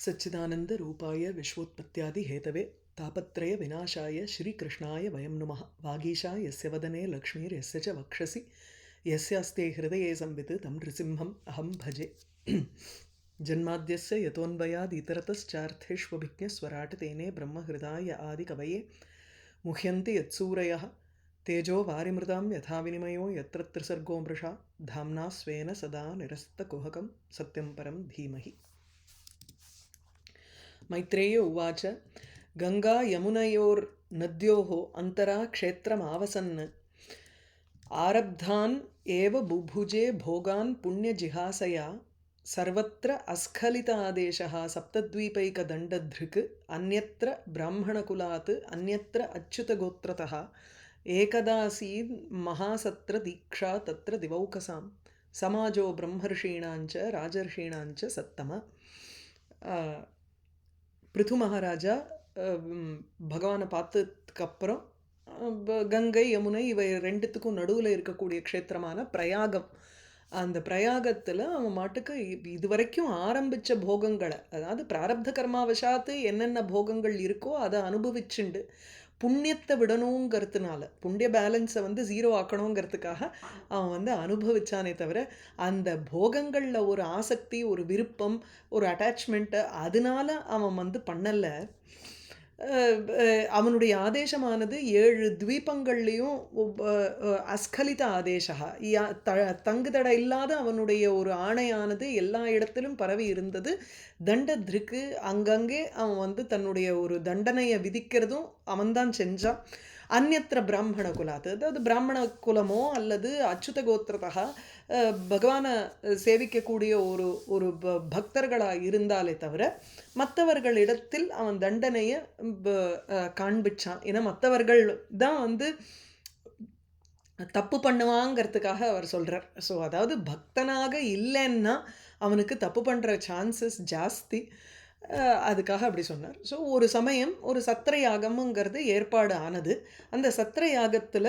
सच्चिदानंद रूपाय विश्वोत्पत्त्यादि Hathaway तापत्रय विनाशाय श्री कृष्णाय वयं नुमः वागीशा यस्य वदने लक्ष्मीर्यस्य च वक्षसि यस्यास्ते हृदये संवित् तं नृसिंहम् अहं भजे जन्माद्यस्य यतोऽन्वयाद् इतरतश्चार्थेष्वभिज्ञस्वराट् तेने ब्रह्महृदाय आदिकवये मुह्यन्ति यत्सूरयः तेजो वारिमृतां यथा विनिमयो यत्र त्रिसर्गो मृषा धाम्ना स्वेन सदा निरस्तकुहकं सत्यं परं धीमहि मैत्रेय उवाच गंगा यमुनयोर्नद्योः अन्तरा क्षेत्रमावसन् आरब्धान् एव बुभुजे भोगान् पुण्यजिहासया सर्वत्र अस्खलितादेशः सप्तद्वीपैकदण्डधृक् अन्यत्र ब्राह्मणकुलात् अन्यत्र अच्युतगोत्रतः एकदासीन् महासत्र दीक्षा तत्र दिवौकसां समाजो ब्रह्मर्षीणाञ्च राजर्षीणाञ्च सत्तम பிருது மகாராஜா பகவானை பார்த்ததுக்கப்புறம் கங்கை யமுனை இவை ரெண்டுத்துக்கும் நடுவில் இருக்கக்கூடிய க்ஷேத்திரமான பிரயாகம் அந்த பிரயாகத்தில் அவன் மாட்டுக்கு இது வரைக்கும் ஆரம்பித்த போகங்களை அதாவது பிராரப்த கர்மாவசாத்து என்னென்ன போகங்கள் இருக்கோ அதை அனுபவிச்சுண்டு புண்ணியத்தை விடணுங்கிறதுனால புண்ணிய பேலன்ஸை வந்து ஜீரோ ஆக்கணுங்கிறதுக்காக அவன் வந்து அனுபவிச்சானே தவிர அந்த போகங்களில் ஒரு ஆசக்தி ஒரு விருப்பம் ஒரு அட்டாச்மெண்ட்டு அதனால அவன் வந்து பண்ணலை அவனுடைய ஆதேசமானது 7 த்வீபங்கள்லேயும் அஸ்கலித ஆதேசா தங்குதட இல்லாத அவனுடைய ஒரு ஆணையானது எல்லா இடத்திலும் பரவி இருந்தது தண்டத்ருக்கு அங்கங்கே அவன் வந்து தன்னுடைய ஒரு தண்டனையை விதிக்கிறதும் அவன்தான் செஞ்சான் அந்நத்திர பிராமண குலாத்து அதாவது பிராமண குலமோ அல்லது அச்சுத கோத்திரத்தா பகவானை சேவிக்கக்கூடிய ஒரு பக்தர்களாக இருந்தாலே தவிர மற்றவர்களிடத்தில் அவன் தண்டனையை காண்பிச்சான் ஏன்னா மற்றவர்கள் தான் வந்து தப்பு பண்ணுவாங்கிறதுக்காக அவர் சொல்கிறார் ஸோ அதாவது பக்தனாக இல்லைன்னா அவனுக்கு தப்பு பண்ணுற சான்சஸ் ஜாஸ்தி அதுக்காக அப்படி சொன்னார் ஸோ ஒரு சமயம் ஒரு சத்திர யாகம்ங்கிறது ஏற்பாடு ஆனது அந்த சத்திர யாகத்தில்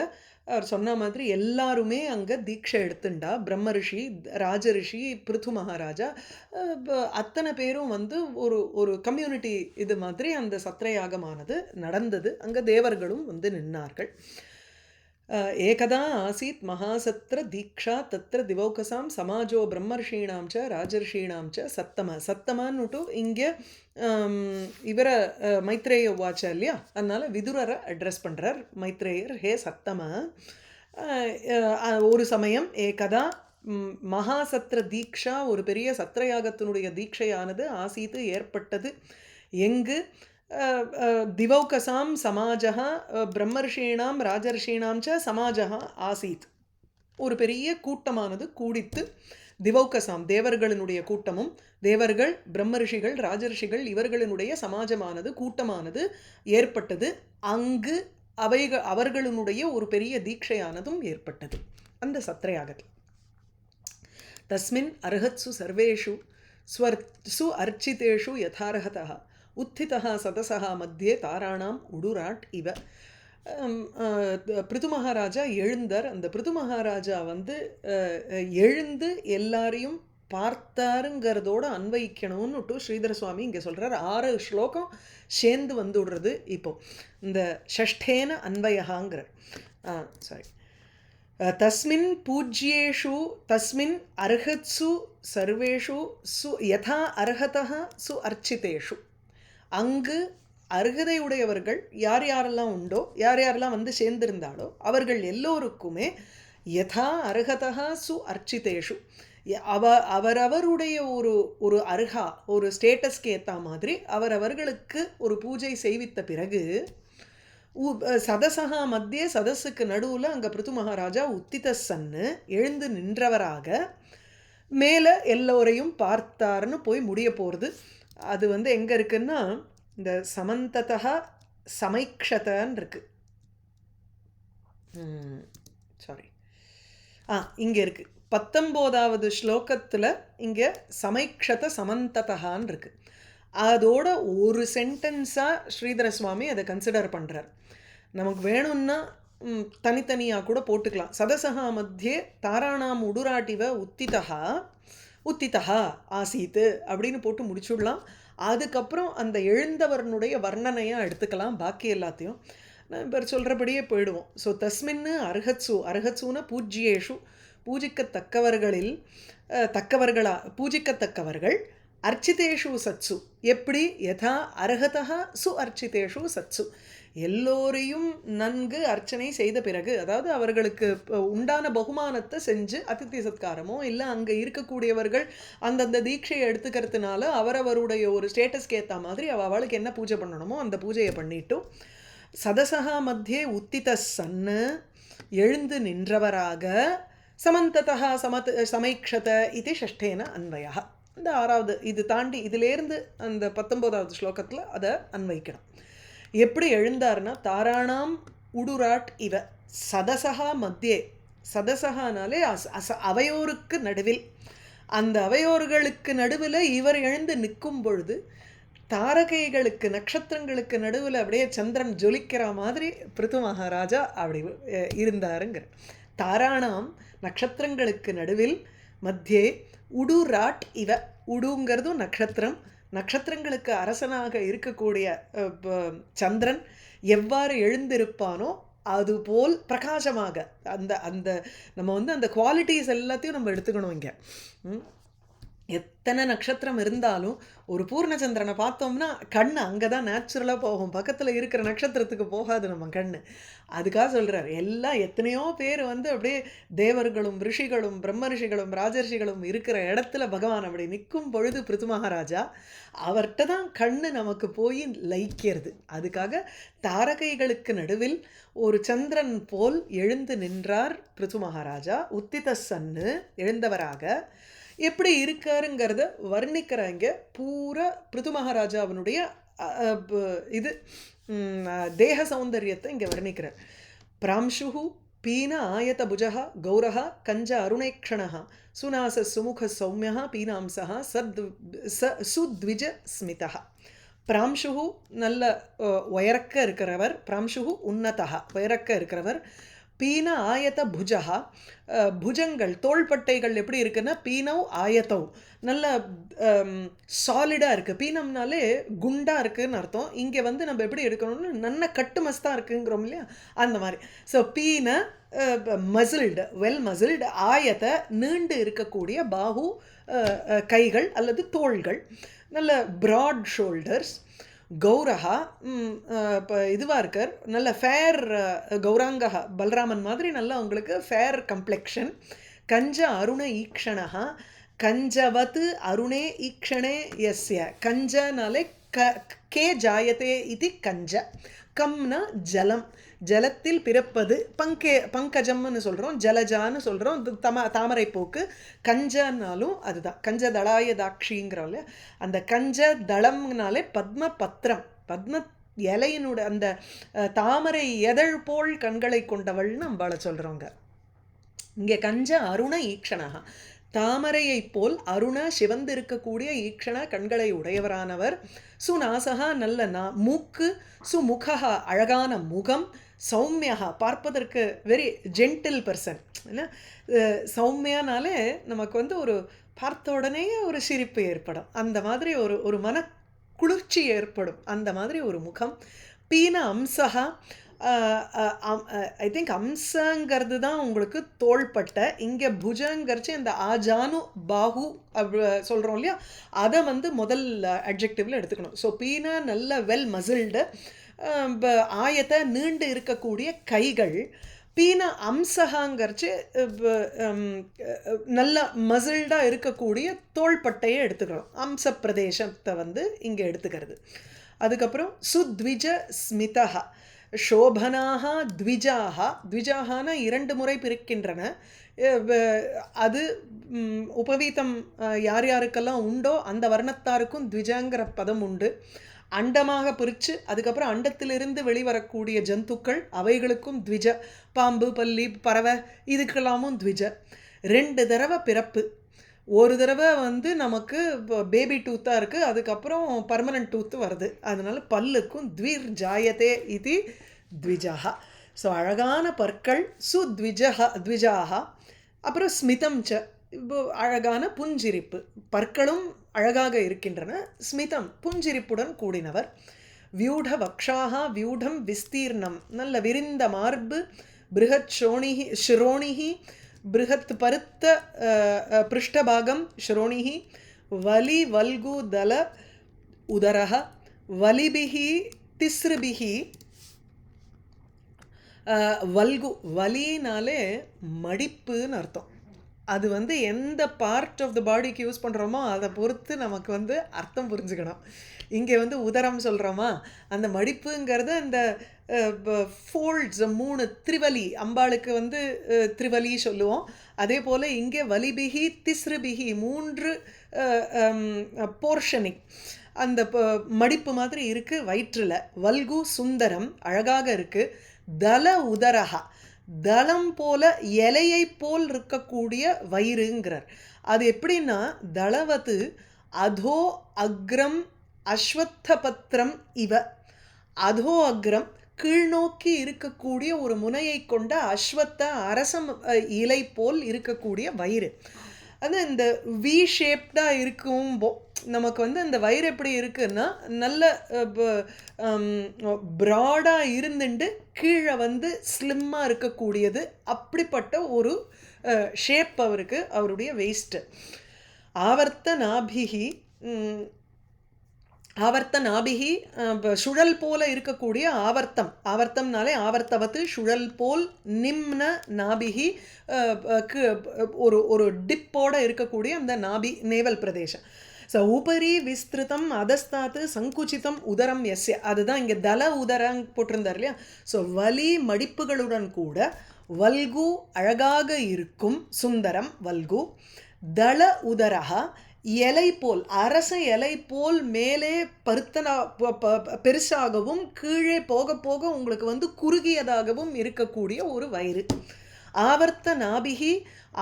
அவர் சொன்ன மாதிரி எல்லாருமே அங்கே தீட்சை எடுத்துண்டா பிரம்ம ரிஷி ராஜரிஷி பிருது மகாராஜா அத்தனை பேரும் வந்து ஒரு கம்யூனிட்டி இது மாதிரி அந்த சத்திர யாகமானது நடந்தது அங்கே தேவர்களும் வந்து நின்னார்கள் ஏகதா ஆசீத் மகாசத்திர தீக்ஷா தத்திர திவௌகசாம் சமாஜோ பிரம்மர்ஷீணாம் ச ராஜர்ஷீணாம் ச சத்தமான்னுட்டு இங்கே இவரை மைத்ரேய வாச்சா இல்லையா அதனால் விதுரரை அட்ரஸ் பண்ணுறார் மைத்ரேயர் ஹே சத்தம ஒரு சமயம் ஏகதா மகாசத்திர தீக்ஷா ஒரு பெரிய சத்திரயாகத்தினுடைய தீட்சையானது ஆசீத்து ஏற்பட்டது எங்கு திவௌகசாம் சமாஜः பிரம்மர்ஷீணாம் ராஜர்ஷீணாம் ச சமாஜः ஆசீத் ஒரு பெரிய கூட்டமானது கூடித்து திவௌகசாம் தேவர்களினுடைய கூட்டமும் தேவர்கள் பிரம்மரிஷிகள் ராஜர்ஷிகள் இவர்களினுடைய சமாஜமானது கூட்டமானது ஏற்பட்டது அங்கு அவர்களுடைய ஒரு பெரிய தீட்சையானதும் ஏற்பட்டது அந்த சத்திரயாகத்தில் தஸ்மின் அர்ஹத்சு சர்வேஷு ஸ்வர்சு அர்ச்சிதேஷு யதார்ஹதः उत्थितः सदसः मध्ये ताराणाम उडुराट इव பிருது மகாராஜா எழுந்தார் அந்த பிருது மகாராஜா வந்து எழுந்து எல்லாரையும் பார்த்தாருங்கிறதோடு அன்வைக்கணும்னுட்டு ஸ்ரீதர சுவாமி இங்கே சொல்கிறார் 6 ஸ்லோகம் சேர்ந்து வந்து விடுறது இப்போ இந்த ஷஷ்டேன அன்வயகாங்கிறார் சாரி தஸ்மின் பூஜ்யேஷு தஸ்மின் அர்ஹத்சு சர்வேஷு சு யதா அர்ஹதः சு அர்ச்சிதேஷு அங்கு அருகதையுடையவர்கள் யார் யாரெல்லாம் உண்டோ யார் யாரெல்லாம் வந்து சேர்ந்திருந்தாலோ அவர்கள் எல்லோருக்குமே யதா அர்ஹதா சு அர்ச்சிதேஷு அவரவருடைய ஒரு அர்ஹா ஒரு ஸ்டேட்டஸ்க்கு ஏற்ற மாதிரி அவரவர்களுக்கு ஒரு பூஜை செய்வித்த பிறகு சதசகா மத்திய சதஸுக்கு நடுவில் அங்கே பிருது மகாராஜா உத்தித சன்னு எழுந்து நின்றவராக மேலே எல்லோரையும் பார்த்தாருன்னு போய் முடிய போகிறது அது வந்து எங்கே இருக்குன்னா இந்த சமந்ததா சமைக்ஷதன்னு இருக்கு சாரி இங்கே இருக்குது 19வது ஸ்லோகத்தில் இங்கே சமைக்ஷத சமந்ததான்னு இருக்கு அதோட ஒரு சென்டென்ஸாக ஸ்ரீதர சுவாமி அதை கன்சிடர் பண்ணுறார் நமக்கு வேணும்னா தனித்தனியாக கூட போட்டுக்கலாம் சதசகா மத்தியே தாராணாம் உடுராட்டிவ உத்திதா உத்திதா ஆசீத்து அப்படின்னு போட்டு முடிச்சுடலாம். அதுக்கப்புறம் அந்த எழுந்தவர்னுடைய வர்ணனையாக எடுத்துக்கலாம் பாக்கி எல்லாத்தையும். நான் இப்போ சொல்கிறபடியே போயிடுவோம். ஸோ தஸ்மின்னு அர்ஹத்சு, அர்ஹத்சுன பூஜ்யேஷு, பூஜிக்கத்தக்கவர்களில் தக்கவர்களா பூஜிக்கத்தக்கவர்கள், அர்ச்சிதேஷு சத்சு எப்படி யதா அர்ஹதா சு அர்ச்சிதேஷு சத்சு, எல்லோரையும் நன்கு அர்ச்சனை செய்த பிறகு, அதாவது அவர்களுக்கு உண்டான பகுமானத்தை செஞ்சு அதித்தி சத்காரமோ இல்லை அங்கே இருக்கக்கூடியவர்கள் அந்தந்த தீட்சையை எடுத்துக்கிறதுனால அவரவருடைய ஒரு ஸ்டேட்டஸ்க்கு ஏற்ற மாதிரி அவளுக்கு என்ன பூஜை பண்ணணுமோ அந்த பூஜையை பண்ணிட்டும் சதசகா மத்தியே உத்தித சன்னு எழுந்து நின்றவராக சமந்ததா சமைக்ஷத இது ஷஷ்டேன அன்வயா. இந்த 6வது இது தாண்டி இதிலேருந்து அந்த 19வது ஸ்லோகத்தில் அதை அன்வைக்கணும். எப்படி எழுந்தார்னா தாராணாம் உடுராட் இவ சதசகா மத்தியே, சதசகானாலே அவையோருக்கு நடுவில், அந்த அவையோர்களுக்கு நடுவில் இவர் எழுந்து நிற்கும் பொழுது தாரகைகளுக்கு நட்சத்திரங்களுக்கு நடுவில் அப்படியே சந்திரன் ஜொலிக்கிற மாதிரி பிருது மகாராஜா அப்படி இருந்தாருங்கிற. தாராணாம் நட்சத்திரங்களுக்கு நடுவில் மத்தியே உடுராட் இவ, உடுங்கிறதும் நட்சத்திரம், நட்சத்திரங்களுக்கு அரசனாக இருக்கக்கூடிய சந்திரன் எவ்வாறு எழுந்திருப்பானோ அதுபோல் பிரகாசமாக அந்த அந்த நம்ம வந்து அந்த குவாலிட்டிஸ் எல்லாத்தையும் நம்ம எடுத்துக்கணும். இங்கே எத்தனை நட்சத்திரம் இருந்தாலும் ஒரு பூர்ணச்சந்திரனை பார்த்தோம்னா கண் அங்கே தான் நேச்சுரலாக போகும், பக்கத்தில் இருக்கிற நட்சத்திரத்துக்கு போகாது நம்ம கண். அதுக்காக சொல்கிறார் எல்லாம் எத்தனையோ பேர் வந்து அப்படியே தேவர்களும் ரிஷிகளும் பிரம்ம ரிஷிகளும் ராஜர்ஷிகளும் இருக்கிற இடத்துல பகவான் அப்படி நிற்கும் பொழுது பிருது மகாராஜா அவர்கிட்ட தான் கண் நமக்கு போய் லயிக்கிறது. அதுக்காக தாரகைகளுக்கு நடுவில் ஒரு சந்திரன் போல் எழுந்து நின்றார் பிருது மகாராஜா. உத்தித சன்னு எழுந்தவராக எப்படி இருக்காருங்கிறத வர்ணிக்கிறாங்க. பூரா பிருது மகாராஜாவினுடைய இது தேக சௌந்தரியத்தை இங்கே வர்ணிக்கிறார். பிராம்சுஹு பீன ஆயத புஜா கௌரஹ கஞ்ச அருணேக்ஷணா சுநாச சுமுக சௌமியா பீனாம்சா சுத்விஜ ஸ்மிதா. பிராம்சுஹு நல்ல உயரக்க இருக்கிறவர், பிராம்சுஹு உன்னதா உயரக்க இருக்கிறவர். பீன ஆயத்த புஜா புஜங்கள் தோள்பட்டைகள் எப்படி இருக்குன்னா பீனவ் ஆயத்தவ் நல்ல சாலிடாக இருக்குது. பீனம்னாலே குண்டாக இருக்குதுன்னு அர்த்தம். இங்கே வந்து நம்ம எப்படி எடுக்கணும்னு நல்ல கட்டு மஸ்தாக இருக்குங்கிறோம் இல்லையா, அந்த மாதிரி. ஸோ பீன மசில்டு, வெல் மசில்டு, ஆயத்தை நீண்டு இருக்கக்கூடிய பாஹு கைகள் அல்லது தோள்கள், நல்ல ப்ராட் ஷோல்டர்ஸ். கௌரஹா இப்போ இதுவாக இருக்கார், நல்ல ஃபேர் கௌராங்கா பல்ராமன் மாதிரி நல்லா உங்களுக்கு ஃபேர் கம்ப்ளெக்ஷன். கஞ்ச அருண ஈக்ஷணா கஞ்சவத் அருணே ஈக்ஷணே எஸ்ய. கஞ்சனாலே கே ஜாயத்தே இது கஞ்ச. கம்னா ஜலம், ஜலத்தில் பிறப்பது. பங்கஜம்னு சொல்கிறோம், ஜலஜான்னு சொல்கிறோம், தாமரை போக்கு. கஞ்சனாலும் அதுதான் கஞ்ச தளாய தாட்சிங்கிறோம் இல்லையா, அந்த கஞ்ச தளம்னாலே பத்ம பத்திரம், பத்ம இலையினோட அந்த தாமரை எதழ் போல் கண்களை கொண்டவள்னு அம்பாளை சொல்கிறோங்க. இங்கே கஞ்ச அருண ஈக்ஷணா, தாமரையை போல் அருண சிவந்து இருக்கக்கூடிய ஈக்ஷண கண்களை உடையவரானவர். சுநாசகா நல்ல மூக்கு, சுமுகா அழகான முகம், சௌமியா பார்ப்பதற்கு வெரி ஜென்டில் பர்சன். ஏன்னா சௌமியானாலே நமக்கு வந்து ஒரு பார்த்த உடனே ஒரு சிரிப்பு ஏற்படும், அந்த மாதிரி ஒரு மன குளிர்ச்சி ஏற்படும், அந்த மாதிரி ஒரு முகம். பீன அம்சகா, ஐ திங்க் அம்சங்கிறது தான் உங்களுக்கு தோள்பட்டை. இங்கே புஜங்கிறச்சு இந்த ஆஜானு பாஹு சொல்கிறோம் இல்லையா, அதை வந்து முதல் அட்ஜெக்டிவில் எடுத்துக்கணும். ஸோ பீன நல்ல வெல் மசில்டு, ஆயத்தை நீண்டு இருக்கக்கூடிய கைகள். பீன அம்சகாங்கிறச்சு நல்ல மசில்டாக இருக்கக்கூடிய தோள்பட்டையை எடுத்துக்கிறோம், அம்ச பிரதேசத்தை வந்து இங்கே எடுத்துக்கிறது. அதுக்கப்புறம் சுத்விஜ ஸ்மிதா, சோபனாக த்விஜாக, த்விஜாகனா 2 முறை பிரிக்கின்றன. அது உபவீதம் யார் யாருக்கெல்லாம் உண்டோ அந்த வர்ணத்தாருக்கும் த்விஜங்கிற பதம் உண்டு. அண்டமாக பிரித்து அதுக்கப்புறம் அண்டத்திலிருந்து வெளிவரக்கூடிய ஜந்துக்கள் அவைகளுக்கும் த்விஜ, பாம்பு பல்லி பறவை இதுக்கெல்லாமும் த்விஜ. 2 தடவை பிறப்பு, ஒரு தடவை வந்து நமக்கு பேபி டூத்தாக இருக்குது, அதுக்கப்புறம் பர்மனன்ட் டூத்து வருது, அதனால பல்லுக்கும் த்விர் ஜாயத்தே இது த்விஜா. ஸோ அழகான பற்கள், சுத்விஜா த்விஜாக. அப்புறம் ஸ்மிதம் ச, இப்போ அழகான புஞ்சிரிப்பு, பற்களும் அழகாக இருக்கின்றன. ஸ்மிதம் புஞ்சிரிப்புடன் கூடினவர். வியூட வக்ஷாக வியூடம் விஸ்தீர்ணம் நல்ல விரிந்த மார்பு. பிருகத் ஷோணிஹி ஷிரோணிஹி பிருகத் பருத்த பிருஷ்டபாகம் ஷிரோணிஹி. வலி வல்கு தல உதரஹ. வலிபிஹி திஸ்ருபிஹி. வல்கு வலினாலே மடிப்புன்னு அர்த்தம். அது வந்து எந்த பார்ட் ஆஃப் த பாடிக்கு யூஸ் பண்ணுறோமோ அதை பொறுத்து நமக்கு வந்து அர்த்தம் புரிஞ்சுக்கணும். இங்கே வந்து உதரம் சொல்கிறோமா, அந்த மடிப்புங்கிறது அந்த ஃபோல்ட்ஸ் 3 திரிவலி, அம்பாளுக்கு வந்து திரிவலி சொல்லுவோம். அதே போல் இங்கே வலிபிகி திஸ்ருபிகி 3 போர்ஷனிங் அந்த மடிப்பு மாதிரி இருக்குது வயிற்றில். வல்கு சுந்தரம் அழகாக இருக்குது. தல உதரஹா தளம் போல இலையை போல் இருக்கக்கூடிய வயிறுங்கிறார். அது எப்படின்னா தளவது அதோ அக்ரம் அஸ்வத்த பத்திரம் இவ. அதோ அக்ரம் கீழ்நோக்கி இருக்கக்கூடிய ஒரு முனையை கொண்ட அஸ்வத்த அரசம் இலை போல் இருக்கக்கூடிய வயிறு. அது இந்த வி ஷேப்டாக இருக்கும். நமக்கு வந்து அந்த வயிறு எப்படி இருக்குன்னா நல்ல ப்ராடாக இருந்துட்டு கீழே வந்து ஸ்லிம்மாக இருக்கக்கூடியது. அப்படிப்பட்ட ஒரு ஷேப் அவருக்கு, அவருடைய வெயிஸ்ட்டு. ஆவர்த்த நாபிகி ஆவர்த்த நாபிகி சுழல் போல இருக்கக்கூடிய ஆவர்த்தம். ஆவர்த்தம்னாலே ஆவர்த்தவத்து சுழல் போல். நிம்ன நாபிகி ஒரு ஒரு டிப்போட இருக்கக்கூடிய அந்த நாபி நேவல் பிரதேசம். ஸோ உபரி விஸ்திருத்தம் அதஸ்தாத்து சங்குச்சிதம் உதரம் எஸ்ய. அதுதான் இங்கே தல உதரம் போட்டிருந்தார் இல்லையா. ஸோ வலி மடிப்புகளுடன் கூட வல்கு அழகாக இருக்கும். சுந்தரம் வல்கு. தள உதரஹா இலை போல் அரச இலை போல் மேலே பருத்தனா பெருசாகவும் கீழே போக போக உங்களுக்கு வந்து குறுகியதாகவும் இருக்கக்கூடிய ஒரு வயிறு. ஆவர்த்த நாபிகி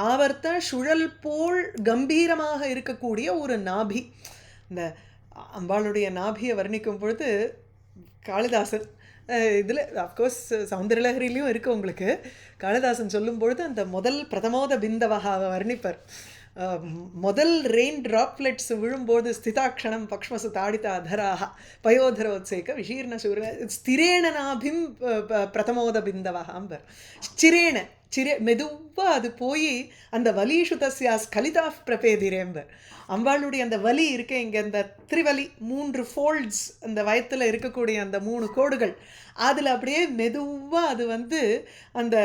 ஆவர்த்த சுழல் போல் கம்பீரமாக இருக்கக்கூடிய ஒரு நாபி. இந்த அம்பாளுடைய நாபியை வர்ணிக்கும் பொழுது காளிதாசன் இதில் அஃப்கோர்ஸ் சௌந்தரலஹரிலையும் இருக்குது உங்களுக்கு. காளிதாசன் சொல்லும் பொழுது அந்த முதல் பிரதமோத பிந்தவகாவை வர்ணிப்பர். முதல் ரெயின் ட்ராப்லெட்ஸ் விழும்போது ஸ்திதாட்சணம் பக்ஷ்மசு தாடித்த அதராக பயோதரோத்சேக விஷீர்ண சூர ஸ்திரேணனாபிம் பிரதமோத பிந்தவகாம்பர். சிரேண மெதுவாக அது போய் அந்த வலீஷு தஸ்யா ஸ்கலிதா பிரபேதிரேம்பர். அம்பாளுடைய அந்த வலி இருக்க இங்கே அந்த திரிவலி 3 ஃபோல்ட்ஸ் அந்த வயத்தில் இருக்கக்கூடிய அந்த 3 கோடுகள் அதில் அப்படியே மெதுவாக அது வந்து அந்த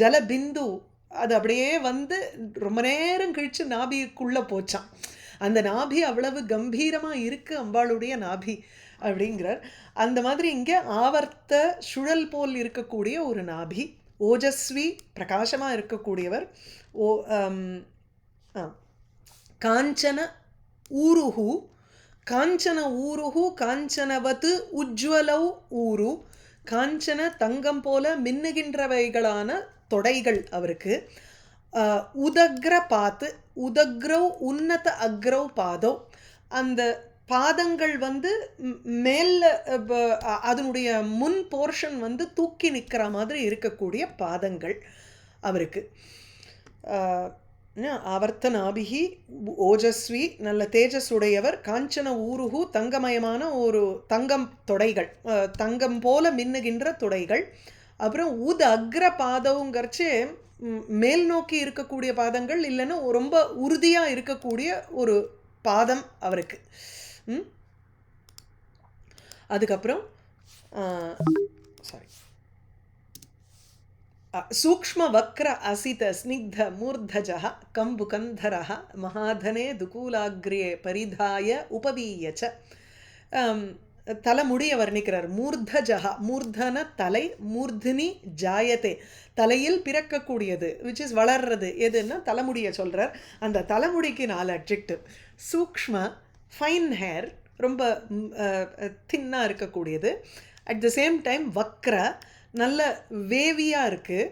ஜலபிந்து அது அப்படியே வந்து ரொம்ப நேரம் கழித்து நாபிக்குள்ளே போச்சான். அந்த நாபி அவ்வளவு கம்பீரமாக இருக்குது அம்பாளுடைய நாபி அப்படிங்கிறார். அந்த மாதிரி இங்கே ஆவர்த்த சுழல் போல் இருக்கக்கூடிய ஒரு நாபி. ஓஜஸ்வி பிரகாசமாக இருக்கக்கூடியவர். காஞ்சன ஊருஹு காஞ்சன ஊருஹு காஞ்சனவத்து உஜ்வலௌ ஊரு. காஞ்சன தங்கம் போல மின்னுகின்றவைகளான தொடைகள் அவருக்கு. உதக்ர பாத்து உதக்ரவ் உன்னத அக்ரவ் பாதோ. அந்த பாதங்கள் வந்து மேல அதனுடைய முன் போர்ஷன் வந்து தூக்கி நிற்கிற மாதிரி இருக்கக்கூடிய பாதங்கள் அவருக்கு. ஆவர்த்த நாபிகி ஓஜஸ்வி நல்ல தேஜஸ் உடையவர். காஞ்சன ஊருகு தங்கமயமான ஒரு தங்கம் தொடைகள், தங்கம் போல மின்னுகின்ற தொடைகள். அப்புறம் உத் அக்ர பாதவுங்கிறச்சே மேல் நோக்கி இருக்கக்கூடிய பாதங்கள், இல்லைன்னா ரொம்ப உறுதியாக இருக்கக்கூடிய ஒரு பாதம் அவருக்கு. அதுக்கப்புறம் சாரி சூக்ஷ்ம வக்ர அசித ஸ்னிக்த மூர்தஜः கம்புகந்தரः மகாதனே துகூலாக்ரே பரிதாய உபவீயச்ச. தலைமுடியை வர்ணிக்கிறார். மூர்தஜஹா மூர்தன தலை, மூர்தினி ஜாயத்தே தலையில் பிறக்கக்கூடியது, விச் இஸ் வளர்றது. எதுன்னா தலைமுடியை சொல்கிறார். அந்த தலைமுடிக்கு 4 அட்ஜெக்டிவ். சூக்ஷ்ம ஃபைன் ஹேர், ரொம்ப தின்னாக இருக்கக்கூடியது. அட் த சேம் டைம் வக்ர நல்ல வேவியாக இருக்குது.